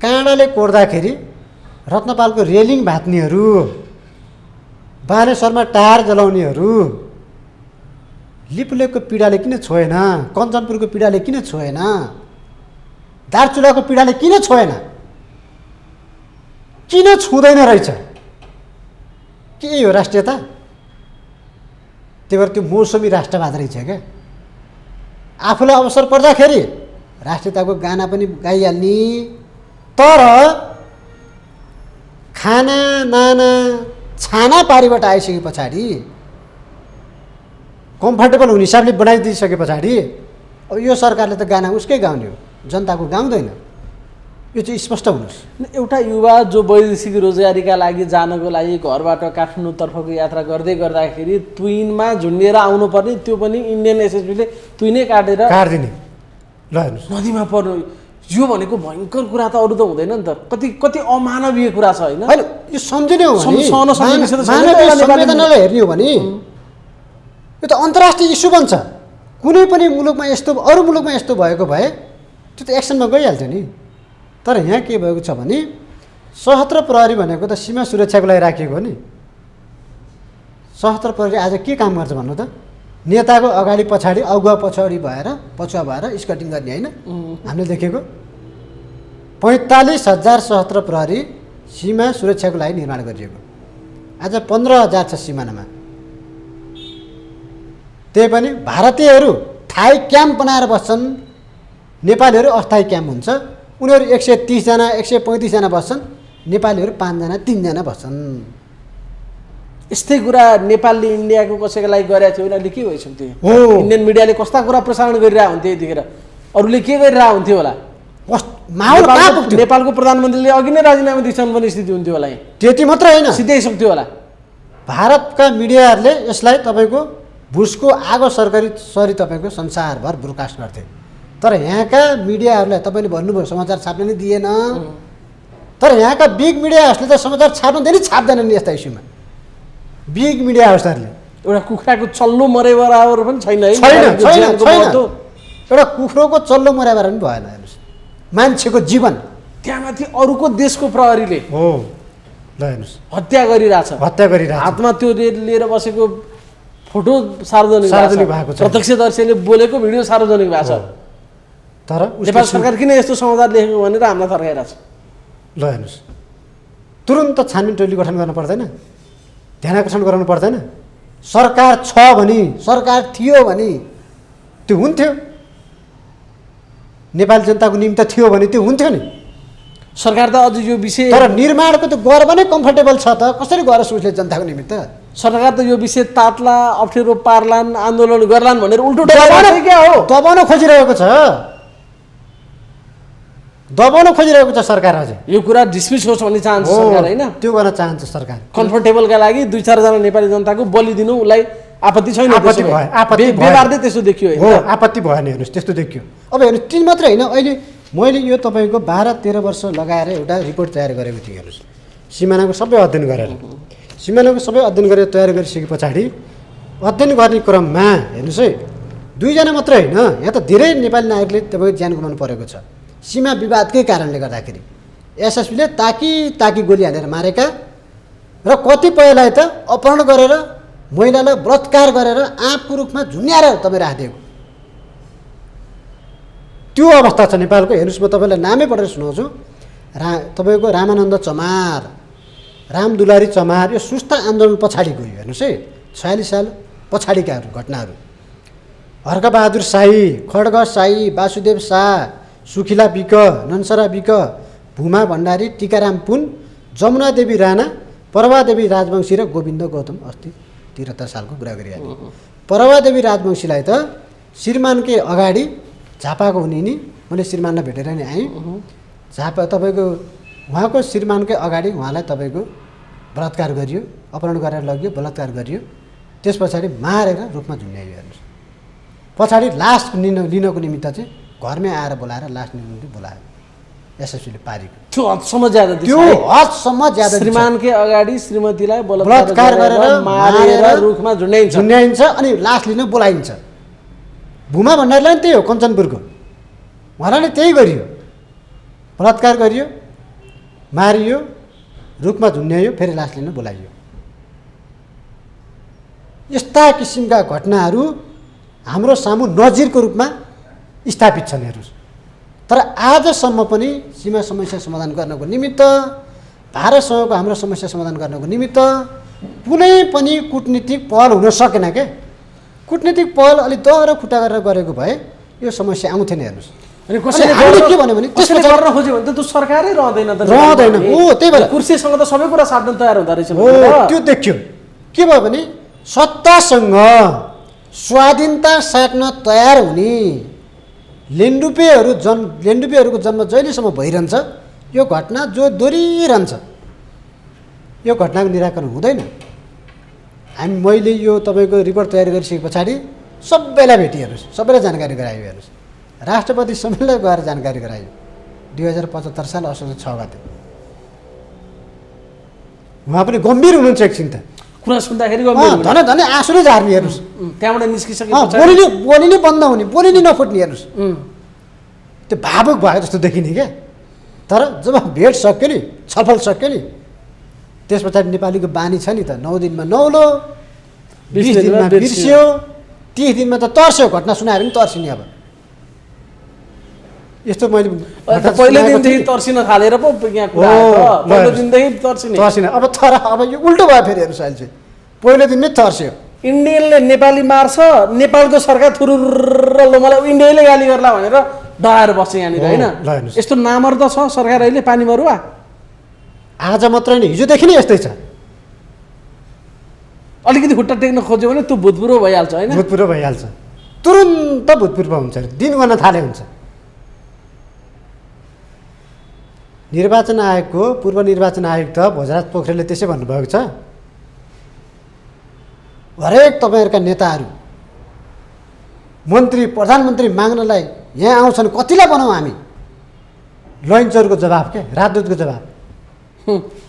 काँडाले कोर्दाखेरि रत्नपालको रेलिङ भात्नेहरू, बालेश्वरमा टायर जलाउनेहरू, लिपुलेकको पीडाले किन छोएन? कञ्चनपुरको पीडाले किन छोएन? दार्चुलाको पीडाले किन छोएन? किन छुँदैन रहेछ? के हो राष्ट्रियता? त्यही भएर त्यो मौसमी राष्ट्रवाद रहेछ क्या। आफूलाई अवसर पर्दाखेरि राष्ट्रियताको गाना पनि गाइहाल्ने, तर खाना नाना छाना पारीबाट आइसके पछाडि कम्फर्टेबल हुने हिसाबले बनाइदिइसके पछाडि अब यो सरकारले त गाना उसकै गाउने हो, जनताको गाउँदैन। यो चाहिँ स्पष्ट हुनुहोस्। एउटा युवा जो वैदेशिक रोजगारीका लागि जानको लागि घरबाट काठमाडौँतर्फको यात्रा गर्दै गर्दाखेरि तुइनमा झुन्डिएर आउनुपर्ने, त्यो पनि इन्डियन एसएसबीले तुइनै काटिदिने ल हेर्नुहोस् नदीमा पर्नु, यो भनेको भयङ्कर कुरा त अरू त हुँदैन नि त। कति अमानवीय कुरा छ होइन? यो सम्झिने हो भने संवेदनालाई हेर्ने हो भने यो त अन्तर्राष्ट्रिय इस्यु बन्छ। कुनै पनि मुलुकमा यस्तो, अरू मुलुकमा यस्तो भएको भए त्यो त एक्सनमा गइहाल्थ्यो नि। तर यहाँ के भएको छ भने सशस्त्र प्रहरी भनेको त सीमा सुरक्षाको लागि राखिएको हो नि। सशस्त्र प्रहरी आज के काम गर्छ भन्नु त? नेताको अगाडि पछाडि अगुवा पछुवा भएर स्कटिङ गर्ने होइन? हामीले देखेको 45,000 सशस्त्र प्रहरी सीमा सुरक्षाको लागि निर्माण गरिएको। आज 15,000 छ सिमानामा। त्यही पनि भारतीयहरू थाई क्याम्प बनाएर बस्छन्, नेपालीहरू अस्थायी क्याम्प हुन्छ। उनीहरू 130 जना 135 जना बस्छन्, नेपालीहरू 5 जना 3 जना बस्छन्। यस्तै कुरा नेपालले इन्डियाको कसैको लागि गरेको थियो उनीहरूले के भइसक्थ्यो हो। इन्डियन मिडियाले कस्ता कुरा प्रसारण गरिरहेको हुन्थ्यो यतिखेर अरूले के गरिरहेको हुन्थ्यो होला माहौल कहाँ पुग्थ्यो? नेपालको प्रधानमन्त्रीले अघि नै राजीनामा दिइसक्नु पर्ने स्थिति हुन्थ्यो होला त्यति मात्र होइन, सिधाइसक्थ्यो होला भारतका मिडियाहरूले यसलाई तपाईँको बुसको आगो सरी तपाईँको संसारभर ब्रोडकास्ट गर्थे। तर यहाँका मिडियाहरूलाई तपाईँले भन्नुभयो समाचार छाप्न नै दिएन। तर यहाँका बिग मिडिया हाउसले त समाचार छाप्न दिए नि छाप्दैनन् नि यस्ता इस्युमा। बिग मिडिया हाउसहरूले एउटा कुखुराको चल्लो मरे बराबर पनि छैन है छैन छैन ज्यानको छैन महत्त्व। एउटा कुखुरोको चल्लो मर्यादा पनि भएन। हेर्नुहोस् मान्छेको जीवन त्यहाँमाथि अरूको देशको प्रहरीले हो, ल हेर्नुहोस् हत्या गरिरहेछ हत्या गरिरहेको हातमा त्यो लिएर बसेको फोटो सार्वजनिक सार्वजनिक भएको छ। प्रत्यक्षदर्शीले बोलेको भिडियो सार्वजनिक भएको छ। तर नेपाल सरकार किन यस्तो समाचार लेखेको भनेर हामीलाई थर्काइरहेछ। ल हेर्नुहोस् तुरुन्त छानबिन टोली गठन गर्नु पर्दैन, ध्यानाकर्षण गराउनु पर्दैन। सरकार छ भने, सरकार थियो भने त्यो हुन्थ्यो, नेपाली जनताको निमित्त थियो भने त्यो हुन्थ्यो नि। सरकार त अझ यो विषय तर निर्माणको त गर्व नै कम्फर्टेबल छ त, कसरी गरोस् उसले जनताको निमित्त? सरकार त यो विषय तात्ला अप्ठ्यारो पार्लान् आन्दोलन गर्लान् भनेर उल्टो क्या हो दबाउन खोजिरहेको छ, दबाउन खोजिरहेको छ सरकार। अझै यो कुरा डिसमिस होस् भन्ने चाहन्छ सरकार होइन, त्यो गर्न चाहन्छ सरकार। कम्फर्टेबलका लागि 2-4 जना नेपाली जनताको बलि दिनु उसलाई आपत्ति छैन। आपत्ति भयो, आपत्ति भयो। व्यवहारले त्यस्तो देखियो हो, आपत्ति भएन। हेर्नुहोस् त्यस्तो देखियो। अब हेर्नुहोस् तीन मात्रै होइन, अहिले मैले यो तपाईँको 12-13 वर्ष लगाएर एउटा रिपोर्ट तयार गरेको थिएँ। हेर्नुहोस् सिमानाको सबै अध्ययन गरेर, सिमानाको सबै अध्ययन गरेर तयार गरिसके पछाडि अध्ययन गर्ने क्रममा हेर्नुहोस् है 2 जना मात्रै होइन, यहाँ त धेरै नेपाली नागरिकले तपाईँको ज्यान गुमाउनु परेको छ सीमा विवादकै कारणले गर्दाखेरि। एसएसबीले ताकी गोली हालेर मारेका र कतिपयलाई त अपहरण गरेर महिलालाई बलात्कार गरेर आँपको रूपमा झुन्याएर तपाईँ राखिदिएको त्यो अवस्था छ नेपालको। हेर्नुहोस् म तपाईँलाई नामै पढेर सुनाउँछु। तपाईँको रामानन्द चमार, रामदुलारी चमार, यो सुस्ता आन्दोलन पछाडि गयो। हेर्नुहोस् है 46 साल पछाडिका घटनाहरू। हर्कबहादुर शाही, खड्ग शाही, वासुदेव शाह, सुखिला विक, नन्सरा विक, भूमा भण्डारी, टीकाराम पुन, जमुना देवी राणा, परवादेवी राजवंशी र गोविन्द गौतम। अस्ति 73 सालको कुरा गरिहालेँ। परवादेवी राजवंशीलाई त श्रीमानकै अगाडि झापाको हुने नि, मैले श्रीमानलाई भेटेर नि आएँ। झापा तपाईँको उहाँको श्रीमानकै अगाडि उहाँलाई तपाईँको बलात्कार गरियो, अपहरण गरेर लगियो, बलात्कार गरियो। त्यस पछाडि मारेर रुखमा झुन्ड्याइयो। हेर्नुहोस् पछाडि लास लिनको निमित्त चाहिँ घरमै आएर बोलाएर लास लिनको निम्ति बोलायो एसएसबीले पारेको। त्यो हदसम्म ज्यादा त्यो हदसम्म ज्यादा श्रीमानकै अगाडि श्रीमतीलाई बलात्कार गरेर मारेर रुखमा झुन्ड्याइन्छ अनि लास लिन बोलाइन्छ। भूमा भण्डारीलाई पनि त्यही हो, कञ्चनपुरको उहाँलाई त्यही गरियो, बलात्कार गरियो, मारियो, रुखमा झुन्ड्याइयो, फेरि लास लिन बोलाइयो। यस्ता किसिमका घटनाहरू हाम्रो सामु नजिरको रूपमा स्थापित छन्। हेर्नुहोस् तर आजसम्म पनि सीमा समस्या समाधान गर्नको निमित्त, भारतसँगको हाम्रो समस्या समाधान गर्नको निमित्त कुनै पनि कूटनीतिक पहल हुन सकेन क्या। कूटनीतिक पहल अलिक दह्रो खुट्टा गरेर गरेको भए यो समस्या आउँथेन। हेर्नुहोस् अनि कसैले के भन्यो भने त्यसले गर्न खोज्यो भने त त्यो सरकारै रहँदैन त, रहँदैन। हो त्यही भएर कुर्सीसँग त सबै कुरा साट्न तयार हुँदो रहेछ। हो त्यो देखियो के भयो भने सत्तासँग स्वाधीनता साट्न तयार हुने लेन्डुपेहरूको जन्म जहिलेसम्म भइरहन्छ यो घटना जो दोहोरिरहन्छ, यो घटनाको निराकरण हुँदैन। मैले यो तपाईँको रिपोर्ट तयार गरिसके पछाडि सबैलाई भेटेँ। हेर्नुहोस् सबैलाई जानकारी गरायो। हेर्नुहोस् राष्ट्रपति सबैलाई गएर जानकारी गरायो। 2075 साल असोज 6 गते उहाँ पनि गम्भीर हुनुहुन्छ एकछिन त कुरा सुन्दाखेरि धनै आँसु नै झार्ने। हेर्नुहोस् त्यहाँबाट निस्किसके बोली नै बन्द हुने, बोली नै नफुट्ने। हेर्नुहोस् त्यो भावुक भयो जस्तो देखिने क्या। तर जब भेट सक्यो नि, छलफल सक्यो नि, त्यस पछाडि नेपालीको बानी छ नि त 9 दिनमा नौलो, 20 दिनमा बिर्सियो, 30 दिनमा त तर्स्यो। घटना सुनायो भने तर्सिने। अब यस्तो मैले पहिलो दिनदेखि तर्सिन थालेर पो यहाँ कुरा पहिलो दिनदेखि तर्सिने। अब यो उल्टो भयो फेरि। हेर्नुहोस् अहिले चाहिँ पहिलो दिनमै तर्स्यो। इन्डियनले नेपाली मार्छ, नेपालको सरकार थुरुर मलाई इन्डियाले गाली गर्ला भनेर डराएर बस्छ यहाँनिर होइन। यस्तो नामर्द छ सरकार अहिले पानी मरुवा। आज मात्रै नि हिजोदेखि नै यस्तै छ। अलिकति खुट्टा टेक्न खोज्यो भने त्यो भूतपूर्व भइहाल्छ होइन। भूतपूर्व भइहाल्छ, तुरुन्त भूतपूर्व हुन्छ, दिन गर्न थाले हुन्छ। निर्वाचन आयोगको पूर्व निर्वाचन आयुक्त भोजराज पोखरेलले त्यसै भन्नुभएको छ, हरेक तपाईँहरूका नेताहरू मन्त्री प्रधानमन्त्री माग्नलाई यहाँ आउँछन्, कतिलाई बनाउँ हामी? लैनचौरको जवाब के, राजदूतको जवाब,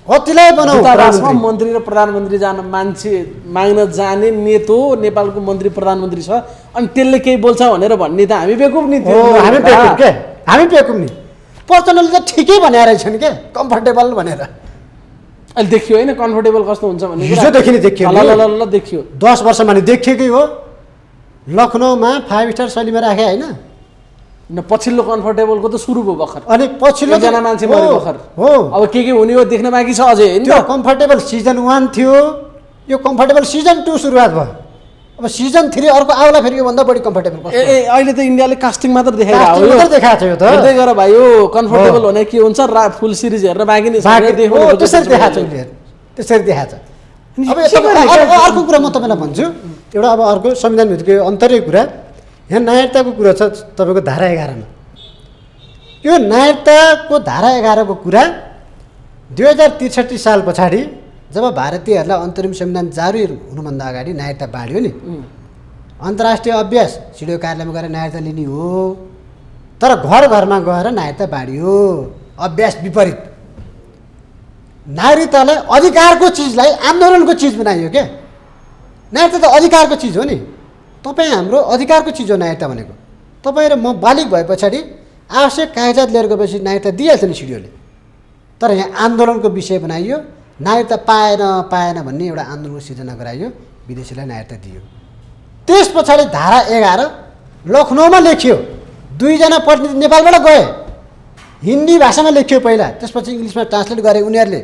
कतिलाई बनाउँ? दूतावासमा मन्त्री र प्रधानमन्त्री जान मान्छे माग्न जाने नेतो नेपालको मन्त्री प्रधानमन्त्री छ, अनि त्यसले केही बोल्छ भनेर भन्ने त हामी बेकुफ नि। हामी बेकुफ के, हामी बेकुफ नि। प्रचण्डले त ठिकै भनेर रहेछन् के, कम्फर्टेबल भनेर। अहिले देखियो होइन कम्फर्टेबल कस्तो हुन्छ भन्ने कुरा? हिजोदेखि नै देखियो, ल देखियो। 10 वर्षमा नि देखिएकै हो। लखनऊमा 5 स्टार शैलीमा राखे होइन, न पछिल्लो कम्फर्टेबलको त सुरु भयो भर्खर, अनि पछिल्लो एकजना मान्छे मरे भर्खर हो। अब के हुने हो देख्न बाँकी छ अझै होइन। त्यो कम्फर्टेबल सिजन 1 थियो, यो कम्फर्टेबल सिजन 2 सुरुवात भयो। अब सिजन 3 अर्को आउला फेरि योभन्दा बढी कम्फर्टेबल कस्तो? अहिले त इन्डियाले कास्टिङ मात्र देखाएर कास्टिङ मात्र देखाएको छ यो त। हेर्दै गर भाइ, यो कम्फर्टेबल हुने के हुन्छ फुल सिरिज हेरेर बाँकी नै त्यसरी देखाएको छ, त्यसरी देखाएको छ। अब अर्को कुरा म तपाईँलाई भन्छु, एउटा अब अर्को संविधानभित्रको अन्तर्य कुरा, यहाँ नागरिकताको कुरा छ तपाईँको धारा 11 मा। यो नागरिकताको धारा 11 को कुरा 2063 साल पछाडि जब भारतीयहरूलाई अन्तरिम संविधान जारी हुनुभन्दा अगाडि नागरिकता बाँड्यो नि, अन्तर्राष्ट्रिय अभ्यास सिडिओ कार्यालयमा गएर नागरिकता लिने हो, तर घर घरमा गएर नागरिकता बाँडियो। अभ्यास विपरीत, नागरिकतालाई अधिकारको चिजलाई आन्दोलनको चिज बनाइयो क्या। नागरिकता त अधिकारको चिज हो नि, तपाईँ हाम्रो अधिकारको चिज हो नागरिकता भनेको। तपाईँ र म बालिग भए पछाडि आवश्यक कागजात लिएर गएपछि नागरिकता दिइहाल्छ नि सिडिओले, तर यहाँ आन्दोलनको विषय बनाइयो। नागरिकता पाएन भन्ने एउटा आन्दोलनको सिर्जना गराइयो, विदेशीलाई नागरिकता दियो। त्यस पछाडि धारा 11 लखनऊमा लेखियो, 2 जना प्रतिनिधि नेपालबाट गए, हिन्दी भाषामा लेखियो पहिला, त्यसपछि इङ्ग्लिसमा ट्रान्सलेट गरे उनीहरूले,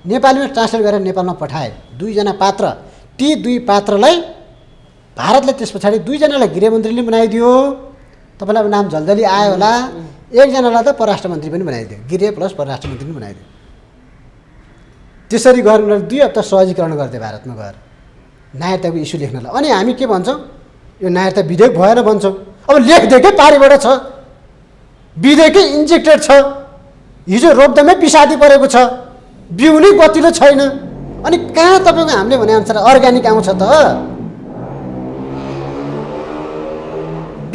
नेपालीमा ट्रान्सलेट गरेर नेपालमा पठाए 2 जना पात्र। ती 2 पात्रलाई भारतले त्यस पछाडि 2 जनालाई गृहमन्त्रीले बनाइदियो, तपाईँलाई अब नाम झल्झली आयो होला, 1 जनालाई त परराष्ट्र मन्त्री पनि बनाइदियो, गृह प्लस परराष्ट्र मन्त्री पनि बनाइदियो। त्यसरी गएर उनीहरूले 2 हप्ता सहजीकरण गर्थे भारतमा गएर नागरिकताको इस्यु लेख्नलाई। अनि हामी के भन्छौँ, यो नागरिकता विधेयक भएन भन्छौँ। अब लेखिदिएकै पारिबाट छ, विधेयकै इन्जेक्टेड छ, हिजो रोप्दामै पिसादी परेको छ, बिउ नै गतिलो छैन। अनि कहाँ तपाईँको हामीले भनेअनुसार अर्ग्यानिक आउँछ त?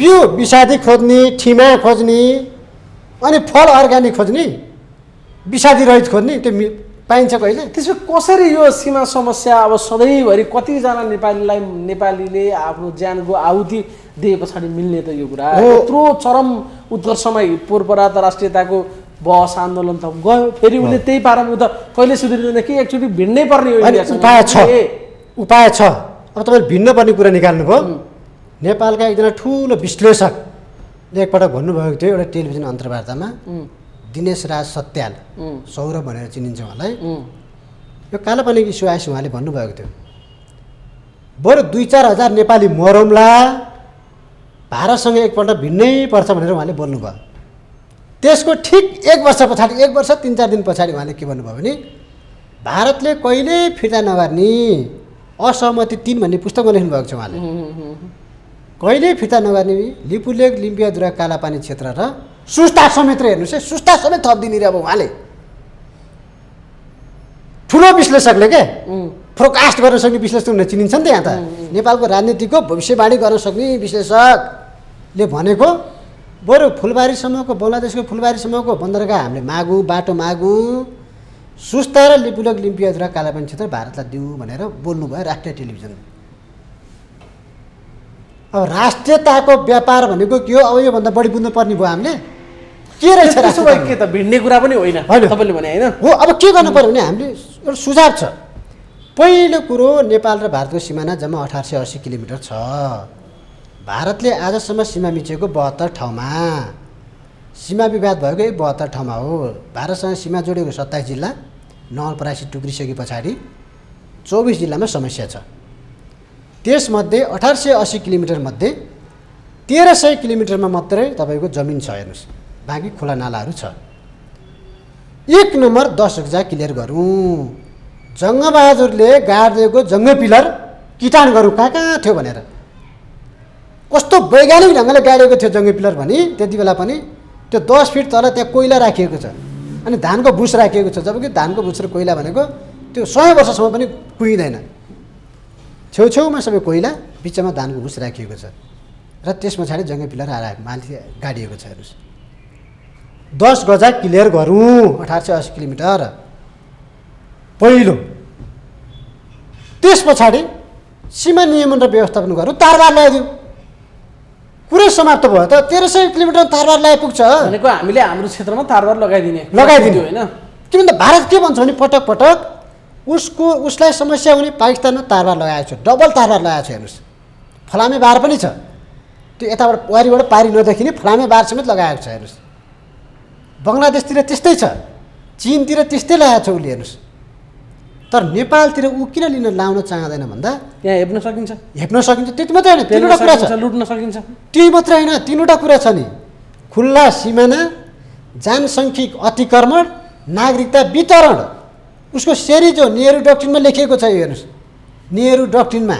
बिउ विषादी खोज्ने, ठिमा खोज्ने, अनि फल अर्ग्यानिक खोज्ने, विषादी रहित खोज्ने, त्यो पाइन्छ कहिले? त्यसो कसरी यो सीमा समस्या अब सधैँभरि कतिजना नेपालीले आफ्नो ज्यानको आहुति दिए पछाडि मिल्ने त यो कुरा? यत्रो चरम उत्कर्षमा पोरपरा त राष्ट्रियताको बहस आन्दोलन त गयो, फेरि उसले त्यही पारामा त कहिले सुध्रिँदैन कि एकचोटि भिड्नै पर्ने हो? उपाय छ। अब तपाईँले भिन्न पर्ने कुरा निकाल्नुभयो। नेपालका एकजना ठुलो विश्लेषकले एकपटक भन्नुभएको थियो एउटा टेलिभिजन अन्तर्वार्तामा, दिनेश राज सत्याल, सौरभ भनेर चिनिन्छ उहाँलाई, यो कालापानीको इस्यु आएपछि उहाँले भन्नुभएको थियो, बरु 2-4 हजार नेपाली मरौँला, भारतसँग एकपल्ट भिन्नै पर्छ भनेर उहाँले बोल्नुभयो। त्यसको ठिक 1 वर्ष पछाडि, 1 वर्ष 3-4 दिन पछाडि उहाँले के भन्नुभयो भने, भारतले कहिले फिर्ता नगर्ने असहमति 3 भन्ने पुस्तकमा लेख्नुभएको छ उहाँले। कहिले फिर्ता नगर्ने लिपुलेक, लिम्पियाधुरा, कालापानी क्षेत्र र सुस्ता समेत हेर्नुहोस् है, सुस्ता समेत थपिदिने रे अब उहाँले। ठुलो विश्लेषकले के फोरकास्ट गर्न सक्ने विश्लेषक हुन चिनिन्छ नि त यहाँ त। नेपालको राजनीतिको भविष्यवाणी गर्न सक्ने विश्लेषकले भनेको बरु फुलबारीसम्मको, बङ्गलादेशको फुलबारीसम्मको बन्दरगाह हामीले मागौँ, बाटो मागौँ, सुस्ता र लिपुलेक, लिम्पियाधुरा, कालापानी क्षेत्र भारतलाई दिउँ भनेर बोल्नुभयो राष्ट्रिय टेलिभिजनमा। अब राष्ट्रियताको व्यापार भनेको के हो? अब योभन्दा बढी बुझ्नु पर्ने भयो हामीले के रहेछ? के त भिड्ने कुरा पनि होइन तपाईँले भने होइन हो। अब के गर्नु पर्यो भने हामीले एउटा सुझाव छ। पहिलो कुरो, नेपाल र भारतको सिमाना जम्मा 1880 किलोमिटर छ। भारतले आजसम्म सीमा मिचेको 72 ठाउँमा, सीमा विवाद भएको 72 ठाउँमा हो। भारतसँग सीमा जोडेको 27 जिल्ला, नवलपरासी टुक्रिसके पछाडि 24 जिल्लामा समस्या छ। त्यसमध्ये 1880 किलोमिटर मध्ये 1300 किलोमिटरमा मात्रै तपाईँको जमिन छ हेर्नुहोस्, बाँकी खोला नालाहरू छ। 1 नम्बर 10 रक्जा क्लियर गरौँ, जङ्गबहादुरले गाडिदिएको जङ्ग पिलर किटाणुहरू कहाँ कहाँ थियो भनेर कस्तो वैज्ञानिक ढङ्गले गाडिएको थियो जङ्ग पिलर भने त्यति बेला पनि त्यो 10 फिट तल त्यहाँ कोइला राखिएको छ अनि धानको भुस राखिएको छ जबकि धानको भुस र कोइला भनेको त्यो 100 वर्षसम्म पनि कुहिँदैन छेउछेउमा सबै कोइला बिचमा धानको भुस राखिएको छ र त्यस पछाडि जङ्ग पिलर माथि गाडिएको छ हेर्नुहोस् 10 गजा क्लियर गरौँ 1880 किलोमिटर पहिलो त्यस पछाडि सीमा नियमन र व्यवस्थापन गरौँ तारबार ल्याइदिउँ पुरै समाप्त भयो त 1300 किलोमिटर तारबार ल्याइ पुग्छ भनेको हामीले हाम्रो क्षेत्रमा तारबार लगाइदिने होइन किनभने भारत के भन्छ भने पटक पटक उसलाई समस्या हुने पाकिस्तानमा तारबार लगाएको छ डबल तारबार लगाएको छ हेर्नुहोस् फलामे बार पनि छ त्यो यताबाट वारीबाट पारी नदेखिने फलामे बार समेत लगाएको छ हेर्नुहोस् बङ्गलादेशतिर त्यस्तै छ चीनतिर त्यस्तै लगाएको छ उसले हेर्नुहोस् तर नेपालतिर ऊ किन लिन लाउन चाहँदैन भन्दा यहाँ हेप्न सकिन्छ त्यति मात्रै होइन तीनवटा कुरा छ लुट्न सकिन्छ त्यही मात्रै होइन तीनवटा कुरा छ नि खुल्ला सिमाना जनसङ्ख्यिक अतिक्रमण नागरिकता वितरण उसको सेरिज हो नेहरू डक्ट्रिनमा लेखिएको छ हेर्नुहोस् नेहरू डक्ट्रिनमा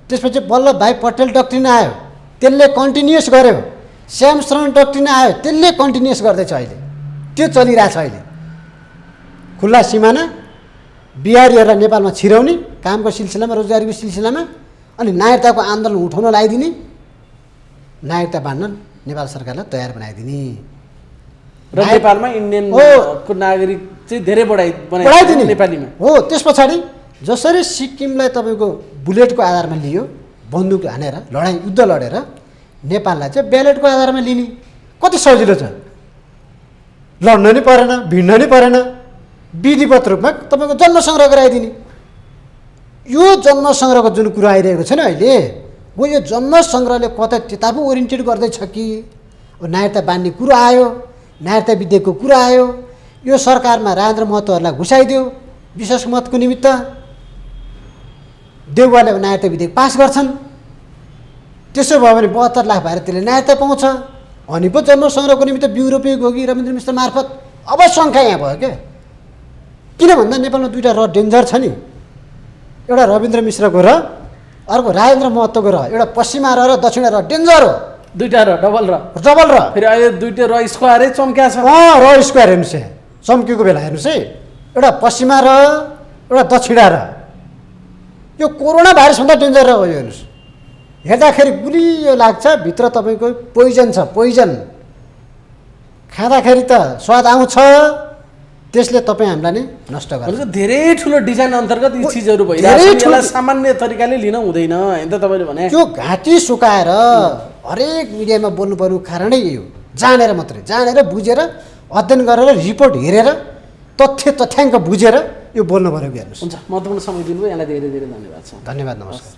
त्यसपछि वल्लभ भाइ पटेल डक्ट्रिन आयो त्यसले कन्टिन्युस गर्यो श्याम शरण डक्ट्रिन आयो त्यसले कन्टिन्युस गर्दैछ अहिले त्यो चलिरहेछ अहिले खुल्ला सिमाना बिहारीहरूलाई नेपालमा छिराउने कामको सिलसिलामा रोजगारीको सिलसिलामा अनि नागरिकताको आन्दोलन उठाउन लगाइदिने नागरिकता बाँड्न नेपाल सरकारलाई तयार बनाइदिने र नेपालमा इन्डियनको नागरिक चाहिँ धेरै बढाइदिने नेपालीमा हो त्यस पछाडि जसरी सिक्किमलाई तपाईँको बुलेटको आधारमा लियो बन्दुक हानेर लडाइँ युद्ध लडेर नेपाललाई चाहिँ ब्यालेटको आधारमा लिने कति सजिलो छ लड्न नि परेन भिड्न नि परेन विधिवत रूपमा तपाईँको जन्म सङ्ग्रह गराइदिने यो जन्म सङ्ग्रहको जुन कुरा आइरहेको छ नि अहिले हो यो जन्म सङ्ग्रहले कतै त्यता पो ओरिएन्टेड गर्दैछ कि अब नागरिकता बाँड्ने कुरो आयो नागरिकता विधेयकको कुरा आयो यो सरकारमा राजेन्द्र महतोहरूलाई घुसाइदियो विशेष मतको निमित्त देउवाले नागरिकता विधेयक पास गर्छन् त्यसो भयो भने 72 लाख भारतीयले नागरिकता पाउँछ अनि पो जन्म सङ्ग्रहको निमित्त ब्युरोपियो गोगी रविन्द्र मिश्र मार्फत अब सङ्ख्या यहाँ भयो क्या किन भन्दा नेपालमा दुईवटा र डेन्जर छ नि एउटा रविन्द्र मिश्रको र अर्को राजेन्द्र महतोको र एउटा पश्चिमा र दक्षिणा र डेन्जर हो दुईवटा र डबल र फेरि अहिले दुईवटा र स्क्वायरै चम्क्या छ र स्क्वायर हेर्नुहोस् है चम्केको बेला हेर्नुहोस् है एउटा पश्चिमा र एउटा दक्षिणा र यो कोरोना भाइरसभन्दा डेन्जर हो यो हेर्नुहोस् हेर्दाखेरि गुलियो लाग्छ भित्र तपाईँको पोइजन छ पोइजन खाँदाखेरि त स्वाद आउँछ त्यसले तपाईँ हामीलाई नै नष्ट गर्छ धेरै ठुलो डिजाइन अन्तर्गत यी चिजहरू भइरहेको छ सामान्य तरिकाले लिन हुँदैन हैन त तपाईँले भने त्यो घाँटी सुकाएर हरेक मिडियामा बोल्नुपर्ने कारणै यही हो जानेर बुझेर अध्ययन गरेर रिपोर्ट हेरेर तथ्याङ्क बुझेर यो बोल्नु पऱ्यो कि हेर्नुहोस् हुन्छ महत्त्वपूर्ण समय दिनुभयो यहाँलाई धेरै धेरै धन्यवाद छ धन्यवाद नमस्कार